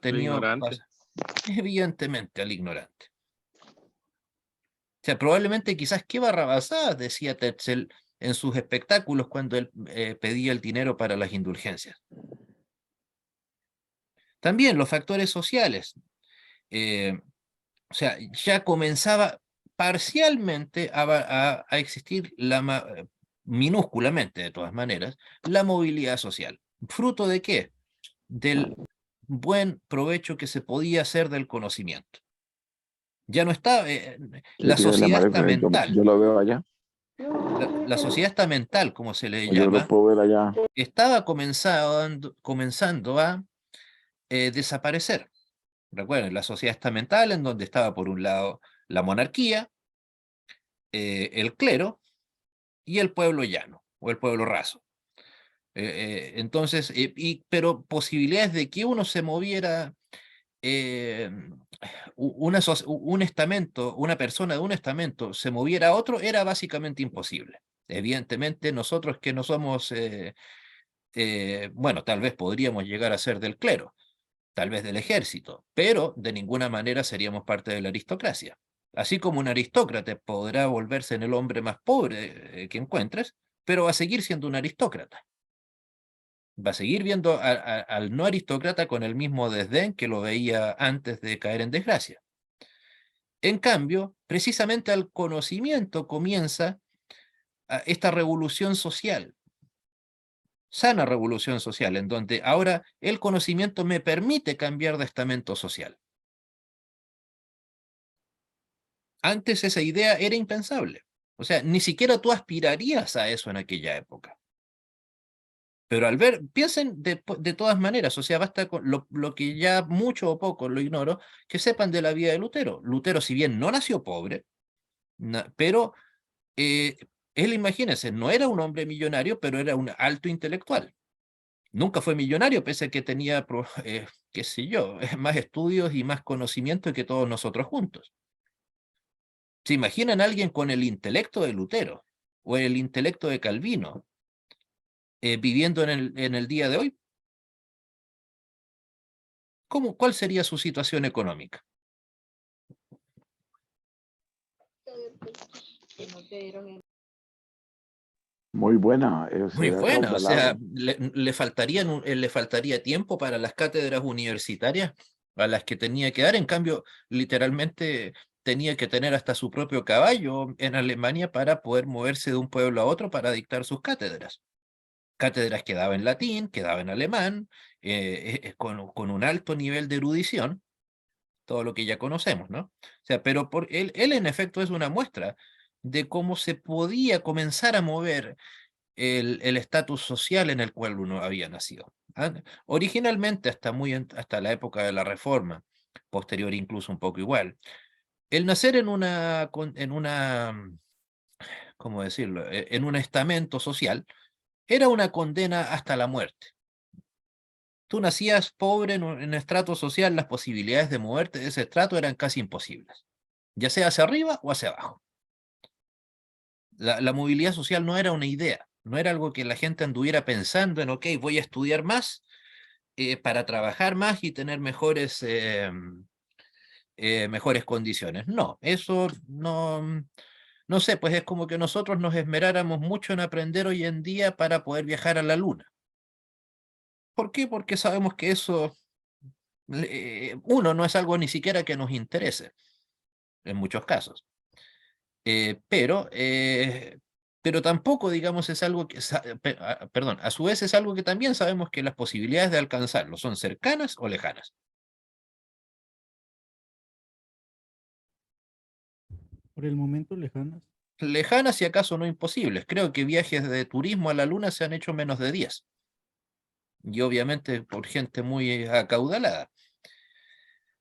tenido... ignorante. Evidentemente al ignorante. O sea, probablemente quizás qué barrabasadas decía Tetzel en sus espectáculos cuando él pedía el dinero para las indulgencias. También los factores sociales. O sea, ya comenzaba parcialmente a existir minúsculamente, de todas maneras, la movilidad social. ¿Fruto de qué? Del buen provecho que se podía hacer del conocimiento. Ya no está, la sociedad está mental. Yo lo veo allá. La sociedad está mental, como se le Yo llama, lo puedo ver allá. estaba comenzando a desaparecer. Recuerden, la sociedad estamental, en donde estaba por un lado la monarquía, el clero y el pueblo llano o el pueblo raso. Entonces, pero posibilidades de que uno se moviera un estamento, una persona de un estamento se moviera a otro, era básicamente imposible. Evidentemente, nosotros que no somos, bueno, tal vez podríamos llegar a ser del clero, tal vez del ejército, pero de ninguna manera seríamos parte de la aristocracia. Así como un aristócrata podrá volverse en el hombre más pobre que encuentres, pero va a seguir siendo un aristócrata. Va a seguir viendo al no aristócrata con el mismo desdén que lo veía antes de caer en desgracia. En cambio, precisamente al conocimiento comienza esta revolución social, sana revolución social, en donde ahora el conocimiento me permite cambiar de estamento social. Antes esa idea era impensable. O sea, ni siquiera tú aspirarías a eso en aquella época. Pero al ver, piensen de todas maneras, o sea, basta con lo que ya mucho o poco lo ignoro, que sepan de la vida de Lutero. Lutero, si bien no nació pobre, pero él, imagínense, no era un hombre millonario, pero era un alto intelectual. Nunca fue millonario, pese a que tenía, qué sé yo, más estudios y más conocimiento que todos nosotros juntos. ¿Se imaginan a alguien con el intelecto de Lutero o el intelecto de Calvino viviendo en el día de hoy? ¿Cuál sería su situación económica? Muy buena. Muy Sería buena, o sea, acaudalado. le faltaría tiempo para las cátedras universitarias a las que tenía que dar. En cambio, literalmente tenía que tener hasta su propio caballo en Alemania para poder moverse de un pueblo a otro para dictar sus cátedras. Cátedras que daba en latín, que daba en alemán, con un alto nivel de erudición, todo lo que ya conocemos, ¿no? O sea, pero él en efecto es una muestra de cómo se podía comenzar a mover el estatus social en el cual uno había nacido. Originalmente, hasta la época de la Reforma, posterior incluso un poco igual, el nacer ¿cómo decirlo?, en un estamento social, era una condena hasta la muerte. Tú nacías pobre en estrato social, las posibilidades de moverte de ese estrato eran casi imposibles, ya sea hacia arriba o hacia abajo. La movilidad social no era una idea, no era algo que la gente anduviera pensando en, ok, voy a estudiar más para trabajar más y tener mejores condiciones. No, eso no sé, pues es como que nosotros nos esmeráramos mucho en aprender hoy en día para poder viajar a la luna. ¿Por qué? Porque sabemos que eso, uno, no es algo ni siquiera que nos interese, en muchos casos. Pero tampoco, digamos, es algo que, perdón, a su vez es algo que también sabemos que las posibilidades de alcanzarlo son cercanas o lejanas. Por el momento lejanas. Lejanas y acaso no imposibles. Creo que viajes de turismo a la luna se han hecho menos de 10. Y obviamente por gente muy acaudalada.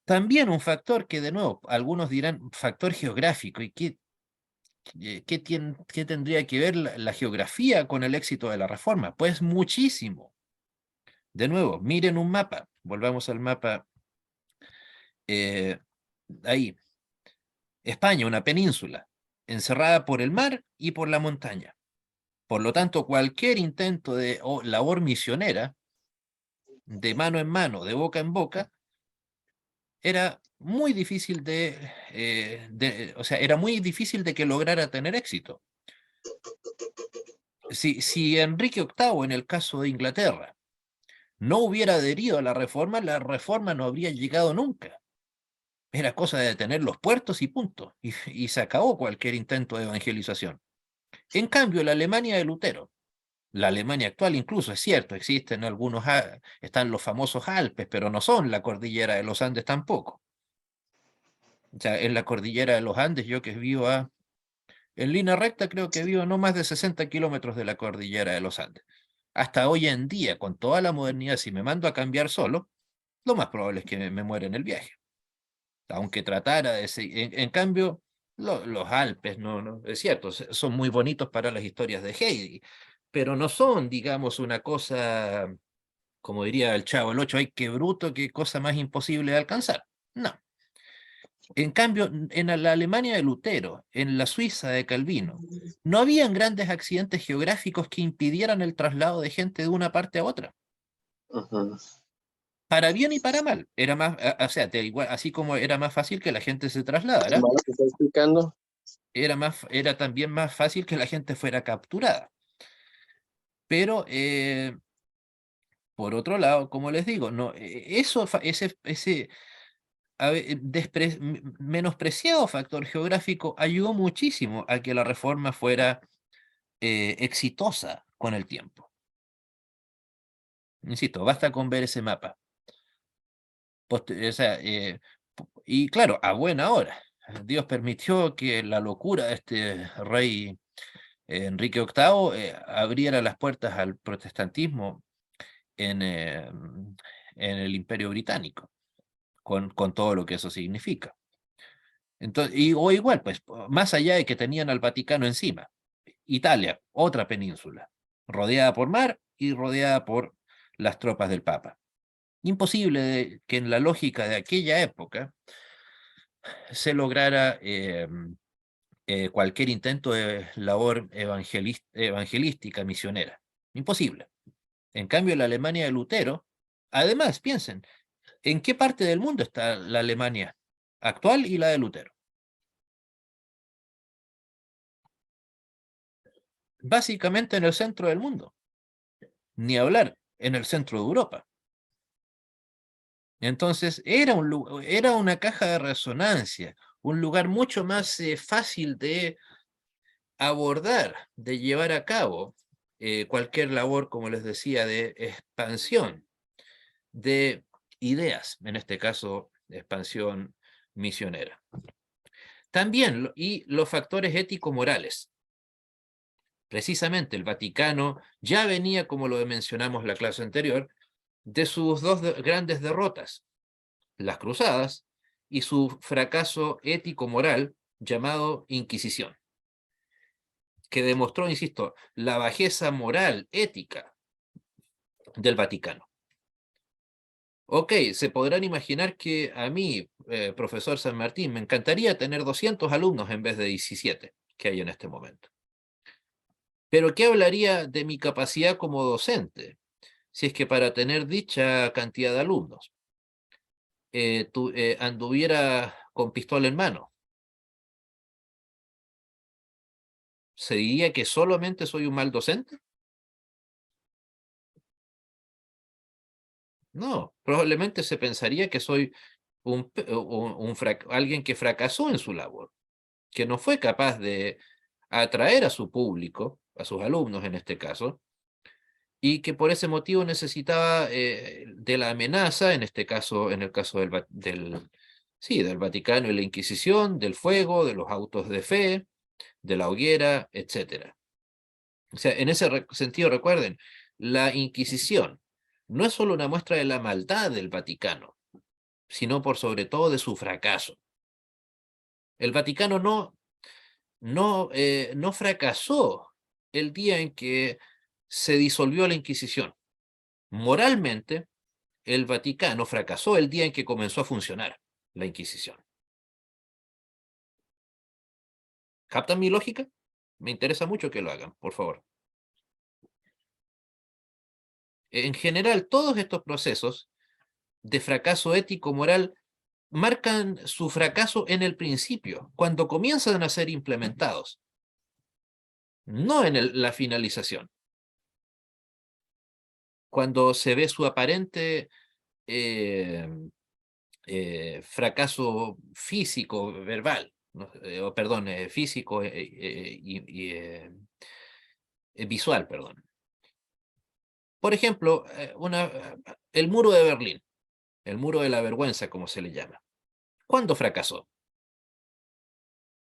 También un factor que, de nuevo, algunos dirán factor geográfico. ¿Y qué tendría que ver la geografía con el éxito de la reforma? Pues muchísimo. De nuevo, miren un mapa. Volvamos al mapa. Ahí. España, una península, encerrada por el mar y por la montaña. Por lo tanto, cualquier intento de labor misionera, de mano en mano, de boca en boca, era muy difícil o sea, era muy difícil de que lograra tener éxito. Si Enrique VIII, en el caso de Inglaterra, no hubiera adherido a la reforma no habría llegado nunca. Era cosa de tener los puertos y punto, y se acabó cualquier intento de evangelización. En cambio, la Alemania de Lutero, la Alemania actual incluso, es cierto, existen están los famosos Alpes, pero no son la cordillera de los Andes tampoco. O sea, en la cordillera de los Andes, yo que vivo en línea recta, creo que vivo no más de 60 kilómetros de la cordillera de los Andes. Hasta hoy en día, con toda la modernidad, si me mando a cambiar solo, lo más probable es que me muera en el viaje. Aunque tratara de seguir. En cambio, los Alpes, no, es cierto, son muy bonitos para las historias de Heidi, pero no son, digamos, una cosa como diría el Chavo el 8, ¡ay, qué bruto, qué cosa más imposible de alcanzar! No. En cambio, en la Alemania de Lutero, en la Suiza de Calvino, no habían grandes accidentes geográficos que impidieran el traslado de gente de una parte a otra. Ujú. Para bien y para mal. Era más, o sea, igual, así como era más fácil que la gente se trasladara, Como lo que está explicando. era también más fácil que la gente fuera capturada. Pero, por otro lado, como les digo, no, ese menospreciado factor geográfico ayudó muchísimo a que la reforma fuera exitosa con el tiempo. Insisto, basta con ver ese mapa. O sea, y claro, a buena hora. Dios permitió que la locura de este rey Enrique VIII abriera las puertas al protestantismo en el Imperio Británico, con todo lo que eso significa. Entonces, o igual, pues, más allá de que tenían al Vaticano encima, Italia, otra península, rodeada por mar y rodeada por las tropas del Papa. Imposible que en la lógica de aquella época se lograra cualquier intento de labor evangelística, misionera. Imposible. En cambio, en la Alemania de Lutero, además, piensen, ¿en qué parte del mundo está la Alemania actual y la de Lutero? Básicamente en el centro del mundo. Ni hablar, en el centro de Europa. Entonces, era una caja de resonancia, un lugar mucho más fácil de abordar, de llevar a cabo cualquier labor, como les decía, de expansión de ideas, en este caso, de expansión misionera. También, y los factores ético-morales. Precisamente el Vaticano ya venía, como lo mencionamos en la clase anterior, de sus dos grandes derrotas, las cruzadas y su fracaso ético-moral llamado Inquisición, que demostró, insisto, la bajeza moral, ética del Vaticano. Ok, se podrán imaginar que a mí, profesor San Martín, me encantaría tener 200 alumnos en vez de 17 que hay en este momento. Pero ¿qué hablaría de mi capacidad como docente si es que para tener dicha cantidad de alumnos anduviera con pistola en mano? ¿Se diría que solamente soy un mal docente? No, probablemente se pensaría que soy alguien que fracasó en su labor, que no fue capaz de atraer a su público, a sus alumnos en este caso, y que por ese motivo necesitaba de la amenaza, en este caso, en el caso del Vaticano y la Inquisición, del fuego, de los autos de fe, de la hoguera, etc. O sea, en ese sentido, recuerden, la Inquisición no es solo una muestra de la maldad del Vaticano, sino por sobre todo de su fracaso. El Vaticano no fracasó el día en que se disolvió la Inquisición. Moralmente, el Vaticano fracasó el día en que comenzó a funcionar la Inquisición. ¿Captan mi lógica? Me interesa mucho que lo hagan, por favor. En general, todos estos procesos de fracaso ético-moral marcan su fracaso en el principio, cuando comienzan a ser implementados, no en la finalización. Cuando se ve su aparente fracaso físico, verbal, ¿no? Perdón, físico visual, perdón. Por ejemplo, el muro de Berlín, el muro de la vergüenza, como se le llama. ¿Cuándo fracasó?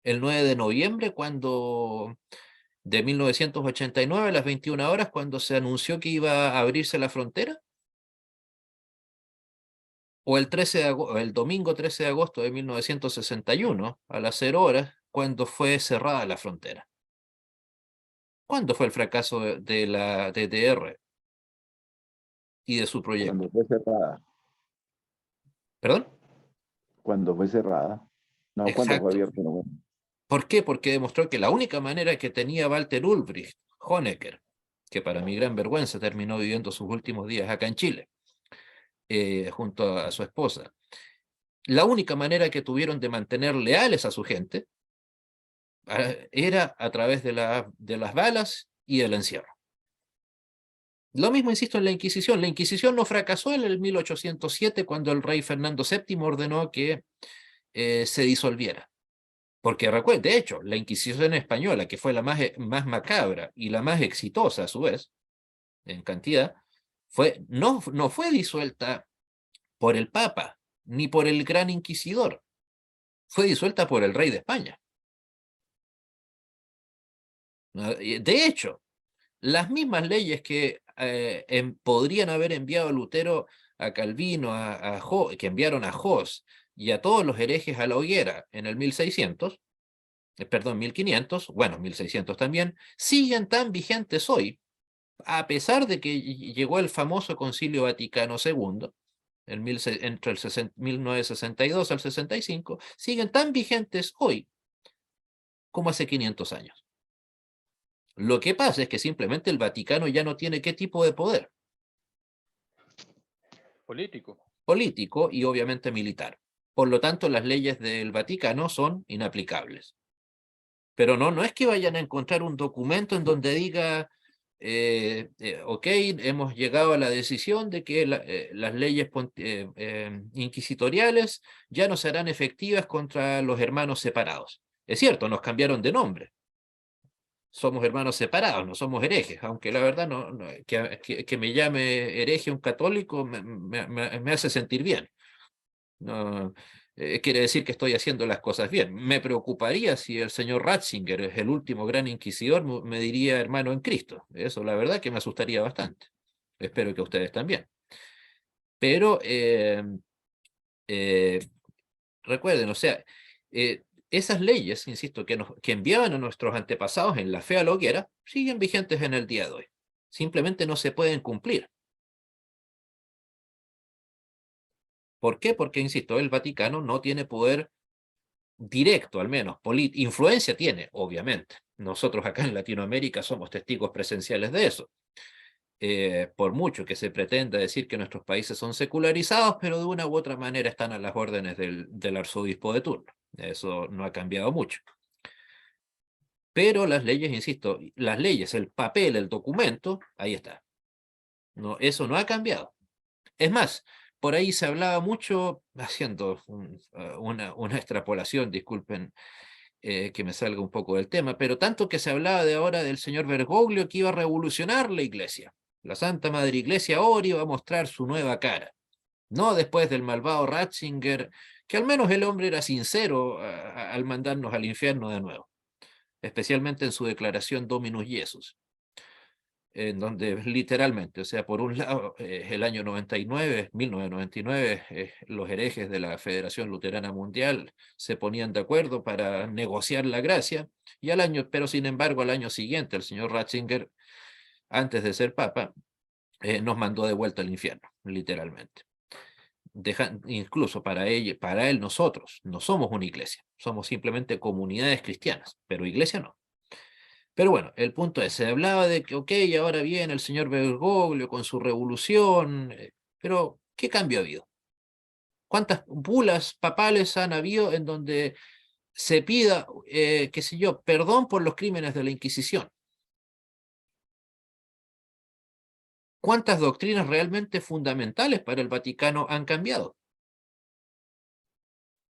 El 9 de noviembre, de 1989, a las 21 horas, cuando se anunció que iba a abrirse la frontera. O el domingo 13 de agosto de 1961, a las 0 horas, cuando fue cerrada la frontera. ¿Cuándo fue el fracaso de la DDR? y de su proyecto. Cuando fue cerrada. ¿Perdón? Cuando fue cerrada. No, cuando fue Exacto. abierta. No. ¿Por qué? Porque demostró que la única manera que tenía Walter Ulbricht Honecker, que para mi gran vergüenza terminó viviendo sus últimos días acá en Chile, junto a su esposa, la única manera que tuvieron de mantener leales a su gente era a través de las balas y del encierro. Lo mismo, insisto, en la Inquisición. La Inquisición no fracasó en el 1807 cuando el rey Fernando VII ordenó que se disolviera. Porque recuerden, de hecho, la Inquisición española, que fue la más macabra y la más exitosa a su vez, en cantidad, no fue disuelta por el Papa, ni por el Gran Inquisidor. Fue disuelta por el rey de España. De hecho, las mismas leyes que podrían haber enviado Lutero a Calvino, que enviaron a Hos y a todos los herejes a la hoguera en el 1600, perdón, 1500, bueno, 1600 también, siguen tan vigentes hoy, a pesar de que llegó el famoso Concilio Vaticano II, entre el 1962 al 65, siguen tan vigentes hoy como hace 500 años. Lo que pasa es que simplemente el Vaticano ya no tiene qué tipo de poder. Político. Político y obviamente militar. Por lo tanto, las leyes del Vaticano son inaplicables. Pero no es que vayan a encontrar un documento en donde diga, ok, hemos llegado a la decisión de que las leyes inquisitoriales ya no serán efectivas contra los hermanos separados. Es cierto, nos cambiaron de nombre. Somos hermanos separados, no somos herejes, aunque la verdad que me llame hereje un católico me hace sentir bien. No, quiere decir que estoy haciendo las cosas bien. Me preocuparía si el señor Ratzinger, el último gran inquisidor, me diría hermano en Cristo. Eso la verdad que me asustaría bastante. Espero que ustedes también. Pero recuerden, o sea, esas leyes, insisto, que enviaban a nuestros antepasados en la fe a la hoguera, siguen vigentes en el día de hoy. Simplemente no se pueden cumplir. ¿Por qué? Porque, insisto, el Vaticano no tiene poder directo, al menos. Influencia tiene, obviamente. Nosotros acá en Latinoamérica somos testigos presenciales de eso. Por mucho que se pretenda decir que nuestros países son secularizados, pero de una u otra manera están a las órdenes del arzobispo de turno. Eso no ha cambiado mucho. Pero las leyes, insisto, las leyes, el papel, el documento, ahí está. No, eso no ha cambiado. Es más, por ahí se hablaba mucho, haciendo una extrapolación, disculpen que me salga un poco del tema, pero tanto que se hablaba de ahora del señor Bergoglio que iba a revolucionar la iglesia. La Santa Madre Iglesia ahora iba a mostrar su nueva cara. No después del malvado Ratzinger, que al menos el hombre era sincero al mandarnos al infierno de nuevo, especialmente en su declaración Dominus Jesus, en donde literalmente, o sea, por un lado, el año 1999, los herejes de la Federación Luterana Mundial se ponían de acuerdo para negociar la gracia, pero sin embargo, al año siguiente, el señor Ratzinger, antes de ser papa, nos mandó de vuelta al infierno, literalmente. Incluso para él nosotros no somos una iglesia, somos simplemente comunidades cristianas, pero iglesia no. Pero bueno, el punto es, se hablaba de que, ok, ahora viene el señor Bergoglio con su revolución, pero ¿qué cambio ha habido? ¿Cuántas bulas papales han habido en donde se pida, qué sé yo, perdón por los crímenes de la Inquisición? ¿Cuántas doctrinas realmente fundamentales para el Vaticano han cambiado?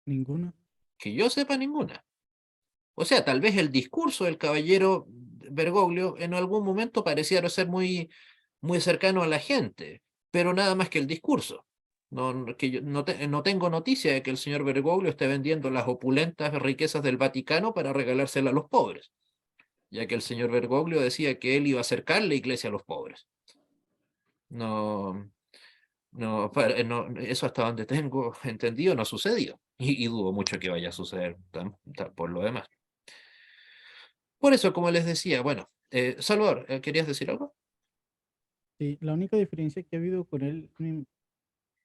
Ninguna. Que yo sepa, ninguna. O sea, tal vez el discurso del caballero Bergoglio en algún momento pareciera ser muy cercano a la gente, pero nada más que el discurso. Que yo no tengo noticia de que el señor Bergoglio esté vendiendo las opulentas riquezas del Vaticano para regalárselas a los pobres, ya que el señor Bergoglio decía que él iba a acercar la iglesia a los pobres. Eso hasta donde tengo entendido no ha sucedido, y dudo mucho que vaya a suceder por lo demás. Por eso, como les decía, bueno, Salvador, ¿querías decir algo? Sí, la única diferencia que ha habido con él,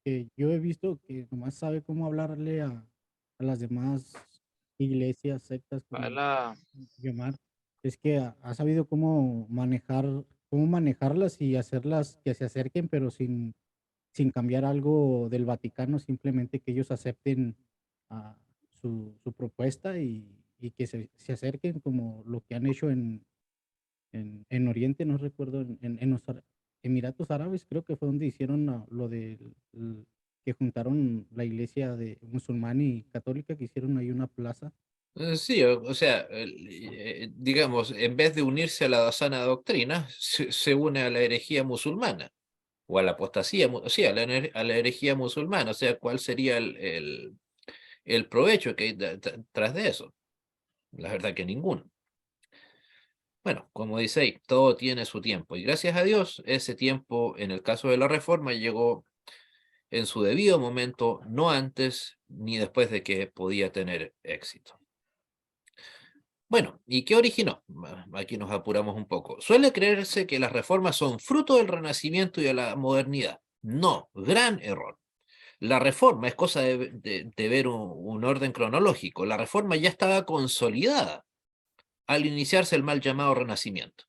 que yo he visto que nomás sabe cómo hablarle a las demás iglesias, sectas, como le Hola. quieran llamar, es que ha sabido cómo manejarlas y hacerlas que se acerquen, pero sin cambiar algo del Vaticano, simplemente que ellos acepten a su propuesta y que se acerquen como lo que han hecho en Oriente, no recuerdo, en los Emiratos Árabes, creo que fue donde hicieron lo de que juntaron la iglesia de musulmán y católica, que hicieron ahí una plaza. Sí, o sea, digamos, en vez de unirse a la sana doctrina, se une a la herejía musulmana o a la apostasía, sí, a la herejía musulmana. O sea, ¿cuál sería el provecho que hay tras de eso? La verdad que ninguno. Bueno, como dice ahí, todo tiene su tiempo y gracias a Dios ese tiempo en el caso de la reforma llegó en su debido momento, no antes ni después de que podía tener éxito. Bueno, ¿y qué originó? Aquí nos apuramos un poco. Suele creerse que las reformas son fruto del Renacimiento y de la modernidad. No, gran error. La reforma es cosa de ver un orden cronológico. La reforma ya estaba consolidada al iniciarse el mal llamado Renacimiento.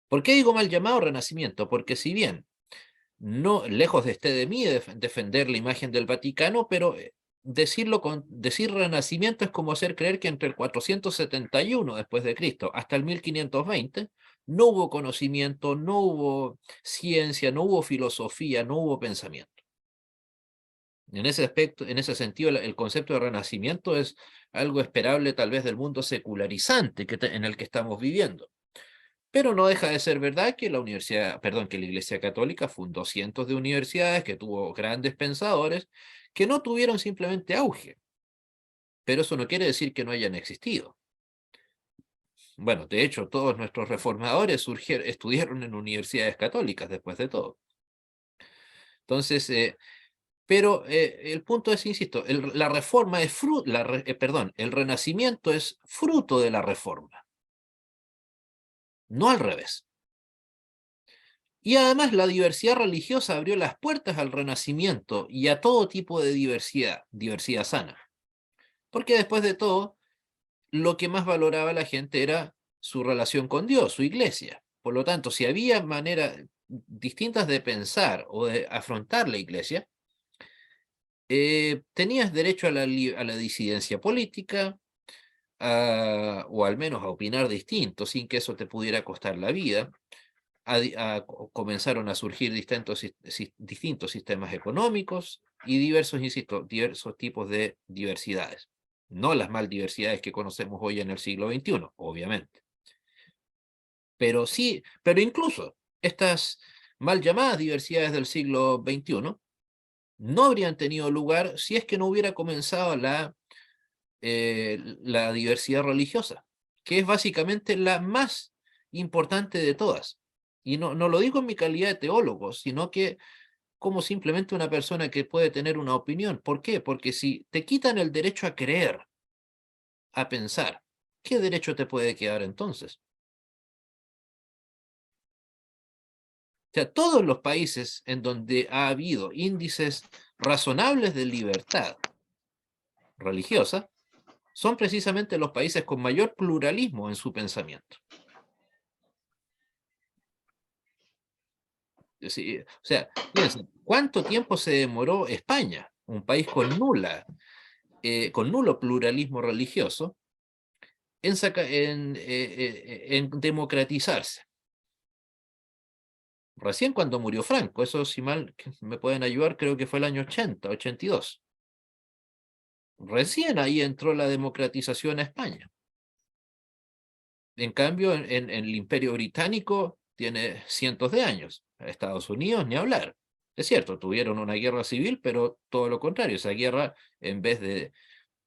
¿Por qué digo mal llamado Renacimiento? Porque si bien no, lejos de esté de mí defender la imagen del Vaticano, pero decir Renacimiento es como hacer creer que entre el 471 después de Cristo hasta el 1520 no hubo conocimiento, no hubo ciencia, no hubo filosofía, no hubo pensamiento. En ese aspecto, en ese sentido, el concepto de Renacimiento es algo esperable tal vez del mundo secularizante en el que estamos viviendo. Pero no deja de ser verdad que que la Iglesia Católica fundó cientos de universidades, que tuvo grandes pensadores, que no tuvieron simplemente auge. Pero eso no quiere decir que no hayan existido. Bueno, de hecho, todos nuestros reformadores estudiaron en universidades católicas después de todo. Entonces, pero el punto es, insisto, la reforma es el Renacimiento es fruto de la reforma, no al revés. Y además la diversidad religiosa abrió las puertas al Renacimiento y a todo tipo de diversidad sana. Porque después de todo, lo que más valoraba la gente era su relación con Dios, su iglesia. Por lo tanto, si había maneras distintas de pensar o de afrontar la iglesia, tenías derecho a la disidencia política, o al menos a opinar distinto, sin que eso te pudiera costar la vida. Comenzaron a surgir distintos sistemas económicos y insisto, diversos tipos de diversidades. No las mal diversidades que conocemos hoy en el siglo XXI, obviamente. Pero sí, pero incluso estas mal llamadas diversidades del siglo XXI no habrían tenido lugar si es que no hubiera comenzado la diversidad religiosa, que es básicamente la más importante de todas. Y no lo digo en mi calidad de teólogo, sino que como simplemente una persona que puede tener una opinión. ¿Por qué? Porque si te quitan el derecho a creer, a pensar, ¿qué derecho te puede quedar entonces? O sea, todos los países en donde ha habido índices razonables de libertad religiosa son precisamente los países con mayor pluralismo en su pensamiento. O sea, fíjense, ¿cuánto tiempo se demoró España, un país con nulo pluralismo religioso, en democratizarse? Recién cuando murió Franco, eso si mal me pueden ayudar, creo que fue el año 80, 82. Recién ahí entró la democratización a España. En cambio, en el Imperio Británico tiene cientos de años. Estados Unidos, ni hablar. Es cierto, tuvieron una guerra civil, pero todo lo contrario. Esa guerra, en vez de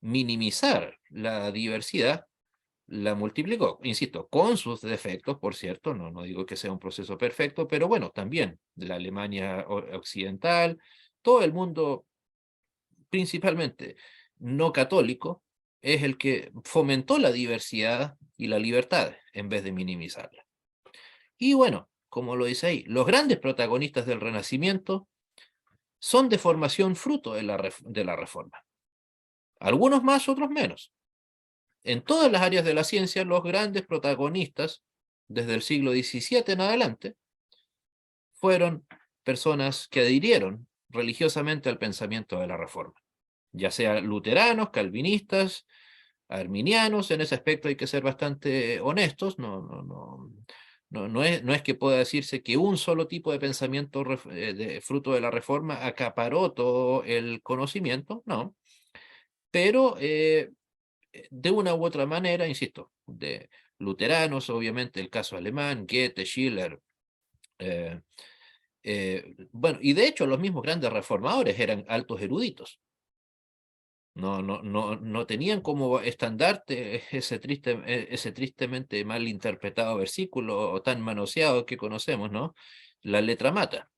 minimizar la diversidad, la multiplicó. Insisto, con sus defectos, por cierto, no digo que sea un proceso perfecto, pero bueno, también la Alemania occidental, todo el mundo, principalmente no católico, es el que fomentó la diversidad y la libertad en vez de minimizarla. Y bueno, como lo dice ahí, los grandes protagonistas del Renacimiento son de formación fruto de la Reforma. Algunos más, otros menos. En todas las áreas de la ciencia, los grandes protagonistas, desde el siglo XVII en adelante, fueron personas que adhirieron religiosamente al pensamiento de la Reforma, ya sea luteranos, calvinistas, arminianos. En ese aspecto hay que ser bastante honestos. No es que pueda decirse que un solo tipo de pensamiento fruto de la Reforma acaparó todo el conocimiento, no, pero de una u otra manera, insisto, de luteranos, obviamente el caso alemán, Goethe, Schiller, bueno, y de hecho los mismos grandes reformadores eran altos eruditos. No tenían como estandarte ese tristemente mal interpretado versículo tan manoseado que conocemos, ¿no? La letra mata,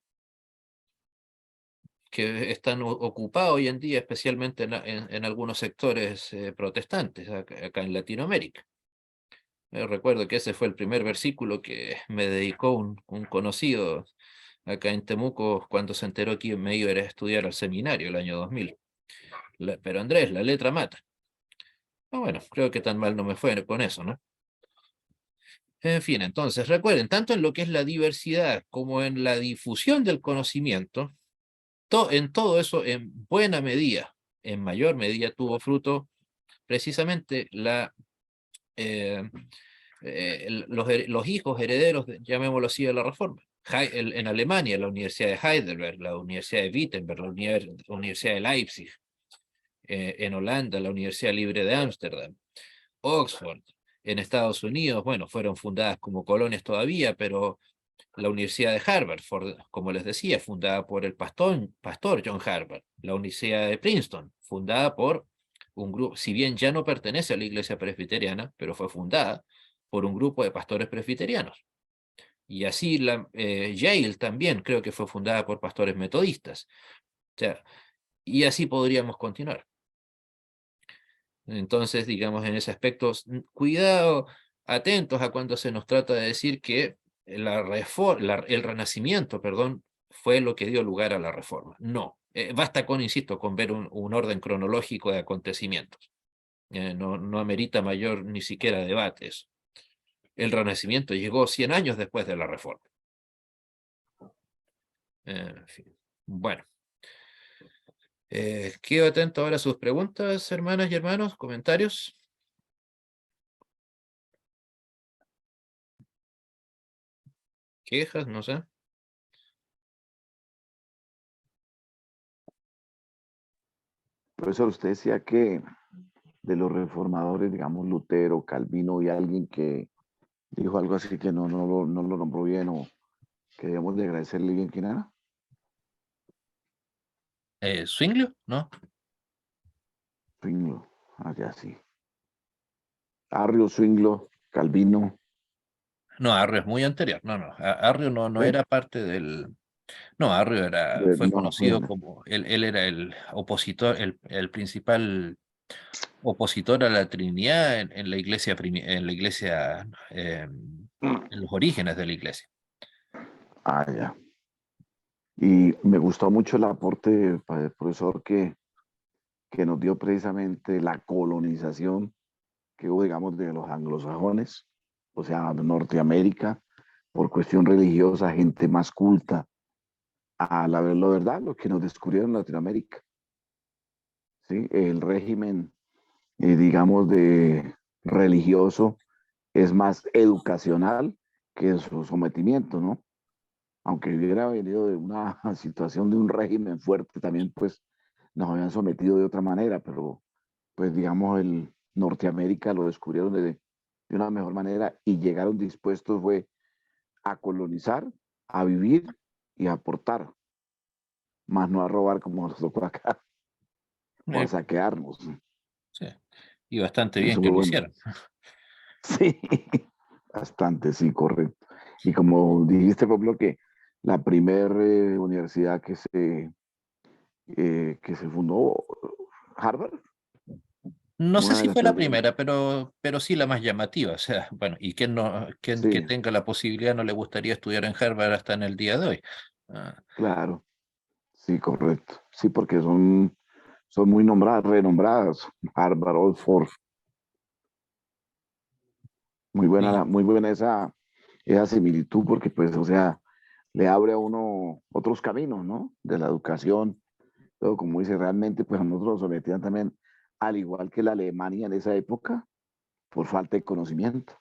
que están ocupados hoy en día, especialmente en algunos sectores protestantes acá en Latinoamérica. Recuerdo que ese fue el primer versículo que me dedicó un conocido acá en Temuco cuando se enteró que me iba a ir a estudiar al seminario el año 2000. Pero Andrés, la letra mata. Bueno, creo que tan mal no me fue con eso, ¿no? En fin, entonces recuerden, tanto en lo que es la diversidad como en la difusión del conocimiento, en todo eso, en buena medida, en mayor medida, tuvo fruto precisamente los hijos herederos, llamémoslo así, de la Reforma. En Alemania, la Universidad de Heidelberg, la Universidad de Wittenberg, la Universidad de Leipzig. En Holanda, la Universidad Libre de Ámsterdam. Oxford. En Estados Unidos, bueno, fueron fundadas como colonias todavía, pero la Universidad de Harvard, como les decía, fundada por el pastor John Harvard. La Universidad de Princeton, fundada por un grupo, si bien ya no pertenece a la iglesia presbiteriana, pero fue fundada por un grupo de pastores presbiterianos. Y así Yale también creo que fue fundada por pastores metodistas. O sea, y así podríamos continuar. Entonces, digamos, en ese aspecto, cuidado, atentos a cuando se nos trata de decir que el Renacimiento, perdón, fue lo que dio lugar a la Reforma. No, basta con, insisto, con ver un orden cronológico de acontecimientos. No amerita mayor ni siquiera debate eso. El Renacimiento llegó 100 años después de la Reforma. En fin. Bueno. Quedo atento ahora a sus preguntas, hermanas y hermanos, comentarios. Quejas, no sé. Profesor, usted decía que de los reformadores, digamos, Lutero, Calvino y alguien que dijo algo así que no lo nombró bien o que debemos de agradecerle bien, ¿quién era? ¿Zwinglio? ¿No? Zwinglio, allá sí. Arrio, Zwinglio, Calvino. No, Arrio es muy anterior. No. Arrio no ¿Eh? era parte del. No, Arrio fue No, conocido como. Él era el opositor, el principal opositor a la Trinidad en la iglesia, en los orígenes de la iglesia. Ah, ya. Y me gustó mucho el aporte del profesor que nos dio precisamente la colonización que hubo, digamos, de los anglosajones, o sea, de Norteamérica, por cuestión religiosa, gente más culta, a la verdad, lo que nos descubrieron en Latinoamérica. ¿Sí? El régimen, digamos, de religioso es más educacional que su sometimiento, ¿no? Aunque hubiera venido de una situación de un régimen fuerte, también pues nos habían sometido de otra manera, pero pues digamos el Norteamérica lo descubrieron de una mejor manera y llegaron dispuestos fue a colonizar, a vivir y a aportar, más no a robar como nos tocó acá o a saquearnos. Sí. Y bastante bien Eso que fue lo bueno. hicieron. Sí, bastante, sí, correcto. Y como dijiste, Pablo, que la primera universidad que se fundó, Harvard. No sé Una de si las fue la primeras. primera, pero sí la más llamativa. O sea, bueno, y quien no, quien que Sí, tenga la posibilidad no le gustaría estudiar en Harvard hasta en el día de hoy. Ah, claro. Sí, correcto. Sí, porque son muy nombradas, renombradas. Harvard, Oxford. sí, Muy buena esa similitud, porque pues, o sea, le abre a uno otros caminos, ¿no? De la educación. Todo como dice, realmente, pues a nosotros nos sometían también, al igual que la Alemania en esa época, por falta de conocimiento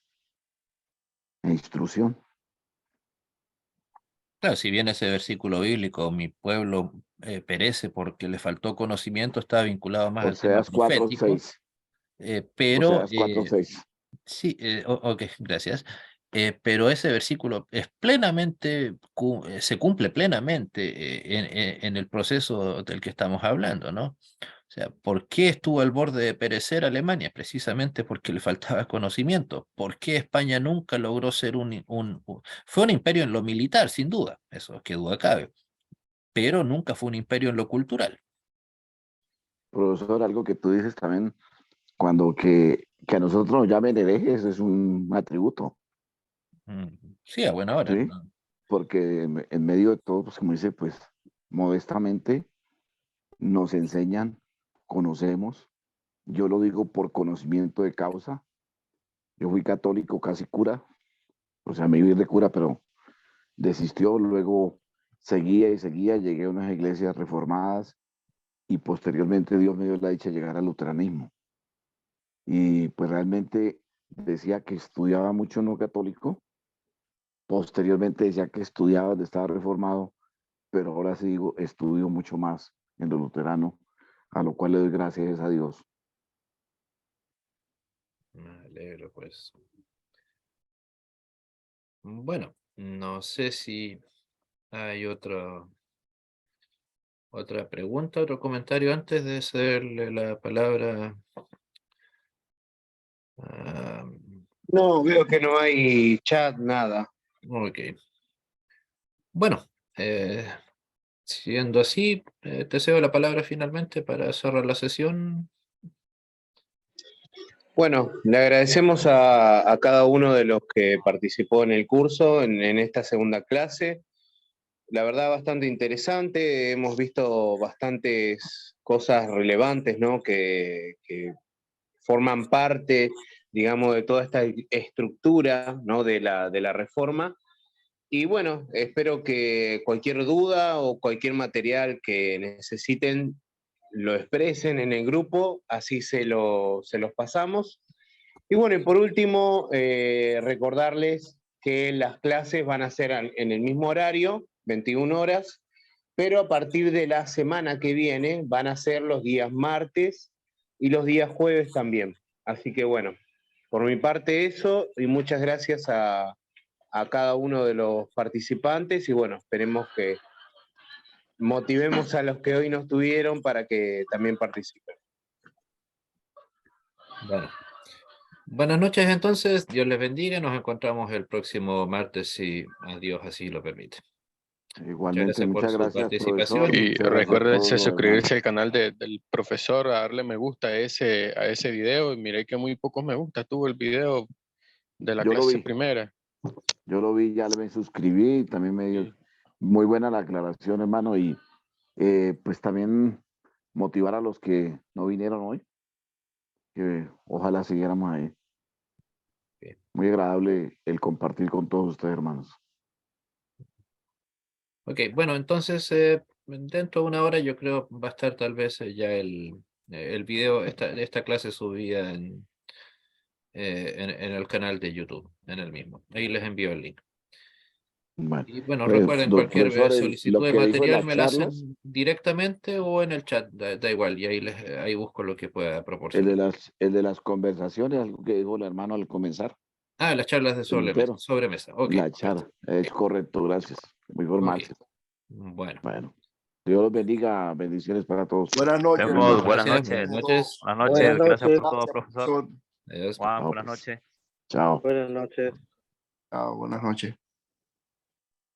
e instrucción. claro, si bien ese versículo bíblico, mi pueblo perece porque le faltó conocimiento, está vinculado más al tema Oseas cuatro profético, seis pero Oseas 4:6. sí, ok, gracias. Pero ese versículo es plenamente, se cumple plenamente en el proceso del que estamos hablando, ¿no? O sea, ¿por qué estuvo al borde de perecer Alemania? Precisamente porque le faltaba conocimiento. ¿Por qué España nunca logró ser fue un imperio en lo militar, sin duda, eso que duda cabe, pero nunca fue un imperio en lo cultural. Profesor, algo que tú dices también, cuando que a nosotros nos llamen herejes es un atributo, Mm, sí, a buena hora, ¿sí? ¿no? Porque en medio de todo, pues como dice, pues modestamente nos enseñan, conocemos. Yo lo digo por conocimiento de causa. Yo fui católico, casi cura, o sea, me iba a ir de cura, pero desistió, luego seguía y seguía, llegué a unas iglesias reformadas y posteriormente Dios me dio la dicha de llegar al luteranismo. Y pues realmente decía que estudiaba mucho en lo católico, posteriormente decía que estudiaba donde estaba reformado, pero ahora sí digo, estudio mucho más en lo luterano, a lo cual le doy gracias a Dios. Me alegro, pues. Bueno, no sé si hay otra pregunta, otro comentario antes de cederle la palabra. a- No, veo que no hay chat, nada. ok. Bueno, siendo así, te cedo la palabra finalmente para cerrar la sesión. Bueno, le agradecemos a cada uno de los que participó en el curso, en esta segunda clase. La verdad, bastante interesante. Hemos visto bastantes cosas relevantes, ¿no? Que forman parte, digamos, de toda esta estructura, ¿no? de la reforma. Y bueno, espero que cualquier duda o cualquier material que necesiten lo expresen en el grupo, así se los pasamos. Y bueno, y por último, recordarles que las clases van a ser en el mismo horario, 21 horas, pero a partir de la semana que viene van a ser los días martes y los días jueves también. Así que bueno, por mi parte eso, y muchas gracias a cada uno de los participantes y bueno, esperemos que motivemos a los que hoy no estuvieron para que también participen. Bueno, buenas noches entonces, Dios les bendiga, nos encontramos el próximo martes si a Dios así lo permite. Muchas Igualmente, gracias por muchas su gracias, profesor. participación. Y Muchas gracias a todos recuérdense los hermanos. suscribirse al canal del profesor, a darle me gusta a ese video. Y miré que muy pocos me gusta tuvo el video de la Yo lo clase vi, primera. ya me suscribí, también me dio Sí. muy buena la aclaración, hermano, y pues también motivar a los que no vinieron hoy, que ojalá siguiéramos ahí. Ok. Muy agradable el compartir con todos ustedes, hermanos. Ok, bueno, entonces dentro de una hora yo creo va a estar tal vez ya el video, esta clase subida en el canal de YouTube, en el mismo. Ahí les envío el link. Bueno, Y bueno, pues, recuerden cualquier profesor, solicitud lo de que dijo en material las me la charlas, hacen directamente o en el chat, da igual, y ahí busco lo que pueda el proporcionar. de las conversaciones, algo que dijo el hermano al comenzar, Ah, las charlas de el Lutero, sobremesa. Ok, la perfecto. charla, es correcto, gracias, muy Ok, formal. bueno. Bueno, Dios los bendiga, bendiciones para todos. Buenas noches. Muchas Buenas gracias, noches. buenas noches. Buenas Buenas noches. Gracias noches. por todo, profesor. Adiós. Juan, Chao, buenas pues. noches. Chao. Buenas noches. Chao, buenas noches.